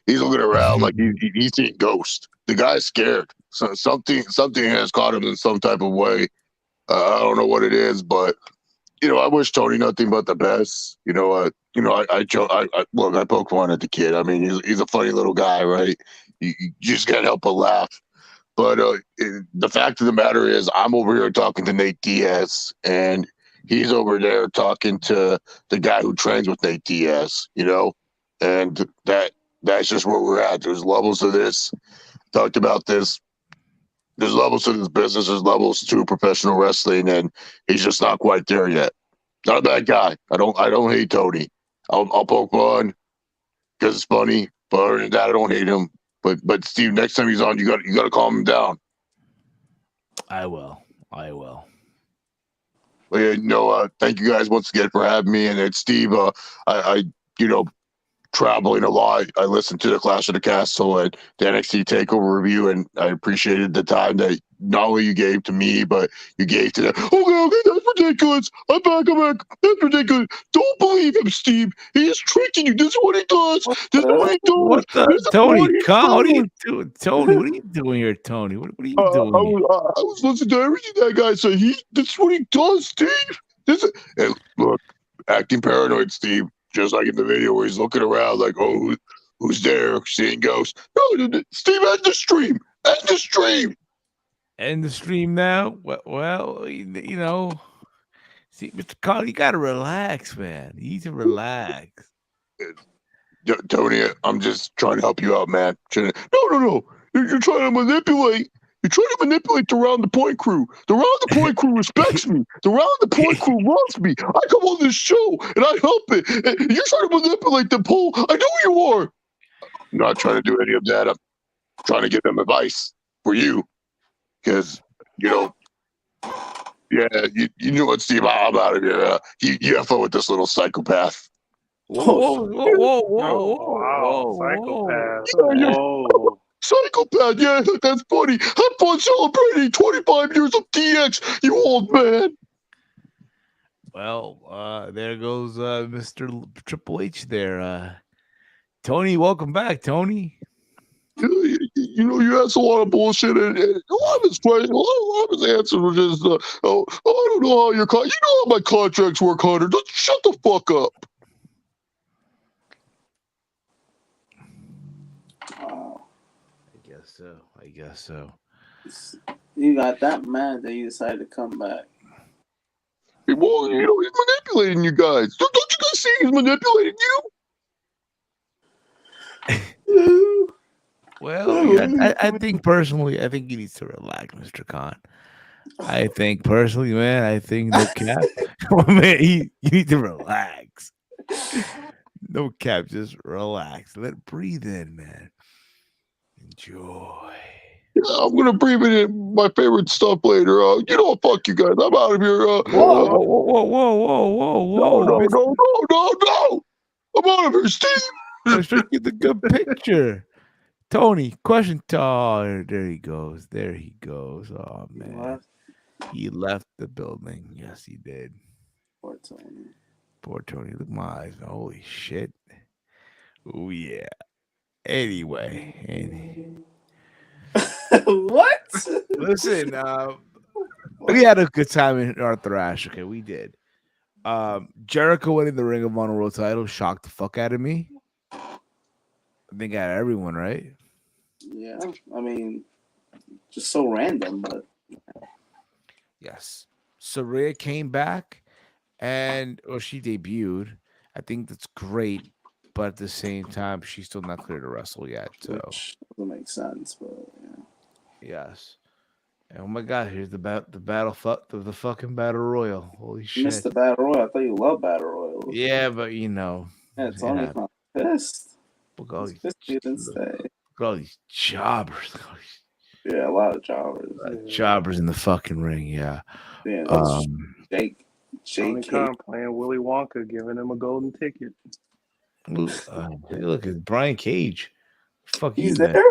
he's looking around like he's seeing ghosts. The guy's scared. So something has caught him in some type of way. I don't know what it is, but I wish Tony nothing but the best. I poke fun at the kid. I mean, he's a funny little guy, right? You just can't help but laugh. But the fact of the matter is, I'm over here talking to Nate Diaz, and he's over there talking to the guy who trains with Nate Diaz, and that's just where we're at. There's levels to this. Talked about this. There's levels to this business. There's levels to professional wrestling, and he's just not quite there yet. Not a bad guy. I don't hate Tony. I'll poke fun because it's funny, but other than that, I don't hate him. But Steve, next time he's on, you got to calm him down. I will. But yeah, thank you guys once again for having me. And it's Steve. I traveling a lot. I listened to the Clash of the Castle and the NXT Takeover review, and I appreciated the time that not only you gave to me, but you gave to them. Okay, that's ridiculous. I'm back. That's ridiculous. Don't believe him, Steve. He is tricking you. This is what he does. This is what he does. Tony, what are you doing? Tony, what are you doing here, Tony? What are you doing? I was listening to everything that guy said. This is what he does, Steve. And look, acting paranoid, Steve. Just like in the video where he's looking around like, who's there? Seeing ghosts. No, Steve, end the stream. End the stream now? Well, see, Mr. Carl, you got to relax, man. You need to relax. Tony, I'm just trying to help you out, man. No. You're trying to manipulate. You're trying to manipulate the Round the Point crew. The Round the Point crew respects me. The Round the Point crew loves me. I come on this show and I help it. And you're trying to manipulate the poll. I know you are. I'm not trying to do any of that. I'm trying to give them advice for you. Because, you know, yeah, you know what, Steve? I'm out of here. You FO with this little psychopath. Whoa, Wow, psychopath. Whoa. Psychopath, yeah, that's funny. Have fun celebrating 25 years of DX, you old man. Well, there goes Mr. Triple H there. Tony, welcome back, Tony. You know, you asked a lot of bullshit, and a lot of his questions, a lot of his answers were just, I don't know how your you know how my contracts work, Hunter. Just shut the fuck up. Wow. I guess so. You got that mad that you decided to come back. Well, you know, he's manipulating you guys. Don't you guys see he's manipulating you? Well, yeah, I think personally, I think he needs to relax, Mr. Khan. I think personally, man, I think no cap. Man, you need to relax. No cap, just relax. Let it breathe in, man. Enjoy. Yeah, I'm gonna breathe it in my favorite stuff later. You know, fuck you guys. I'm out of here. Whoa. No. I'm out of here, Steve. Let's try to get the good picture. Tony, question. Oh, there he goes. Oh, man. He left the building. Yes, he did. Poor Tony. Look at my eyes. Holy shit. Oh, yeah. Anyway. What? Listen, we had a good time in Arthur Ashe. Okay, we did. Jericho winning the Ring of Honor World title shocked the fuck out of me. I think out of everyone, right? Yeah, I mean, just so random, but yes. Saraya came back, and she debuted. I think that's great, but at the same time, she's still not clear to wrestle yet. So which doesn't make sense, but yeah. Yes. And oh my God! Here's the the fucking battle royal. Holy shit! You missed the battle royal. I thought you loved battle royals. Yeah, but you know, yeah, Tony's not pissed. Look at all these jobbers. Yeah, a lot of jobbers. Jobbers in the fucking ring. Yeah. Jake Tony Khan playing Willy Wonka, giving him a golden ticket. Look at Brian Cage. Fuck, he's there.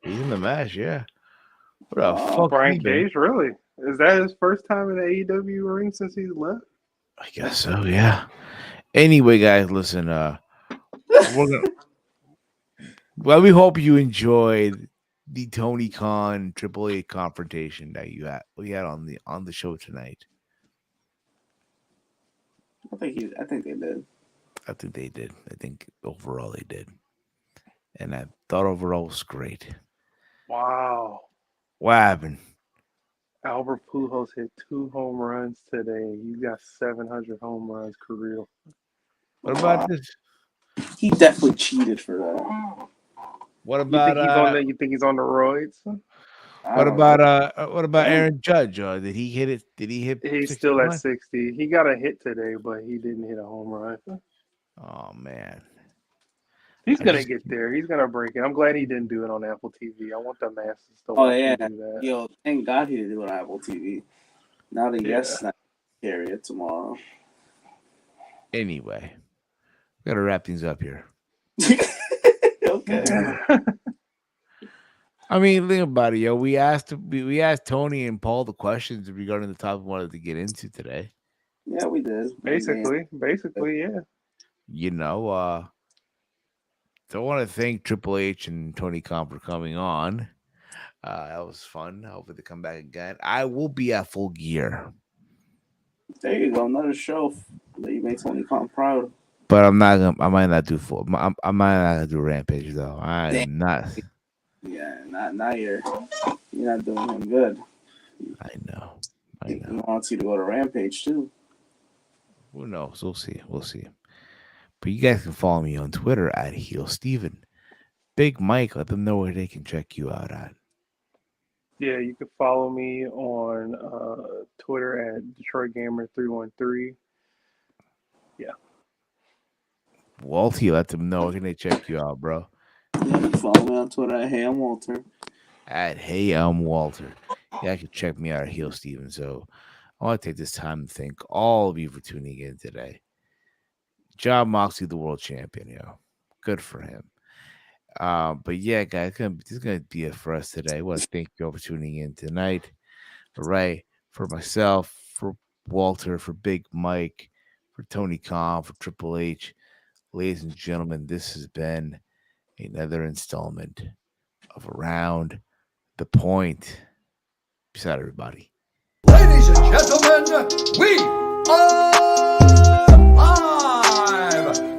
He's in the match. Yeah. What the fuck? Brian Cage, really? Is that his first time in the AEW ring since he's left? I guess so. Yeah. Anyway, guys, listen. Well, we hope you enjoyed the Tony Khan Triple H confrontation that we had on the show tonight. I think they did. I think they did. I think overall they did. And I thought overall was great. Wow. What happened? Albert Pujols hit 2 home runs today. He's got 700 home runs career. What about this? He definitely cheated for that. What about you think he's on the roids? What about Aaron Judge? Did he hit it? Did he hit? He's 61? still at 60. He got a hit today, but he didn't hit a home run. Oh man. He's gonna get there. He's gonna break it. I'm glad he didn't do it on Apple TV. I want the masses to watch him do that. Yo, thank God he didn't do it on Apple TV. Now the guests not carry it tomorrow. Anyway, we gotta wrap things up here. Okay. I mean, think about it, yo. We asked Tony and Paul the questions regarding the topic we wanted to get into today. Yeah, we did. Basically, yeah. You know, so I want to thank Triple H and Tony Khan for coming on. That was fun. Hopefully they come back again. I will be at Full Gear. There you go, another show that you make Tony Khan proud. But I might not do full. I might not do Rampage though. I am not. Yeah, not you're not doing him good. I know. He wants you to go to Rampage too. Who knows? We'll see. But you guys can follow me on Twitter at Heel Steven. Big Mike, let them know where they can check you out at. Yeah, you can follow me on Twitter at DetroitGamer313. Yeah. Walty, let them know. Where can they check you out, bro? Yeah, you can follow me on Twitter at Hey I'm Walter. At Hey, I'm Walter. Yeah, you can check me out at Heel Steven. So I want to take this time to thank all of you for tuning in today. John Moxley, the world champion, good for him. But yeah, guys, this is gonna be it for us today. I want to thank you all for tuning in tonight. All right, for myself, for Walter, for Big Mike, for Tony Khan, for Triple H, ladies and gentlemen, this has been another installment of Around the Point. Peace out, everybody. Ladies and gentlemen, we are live!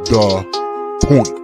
The Point.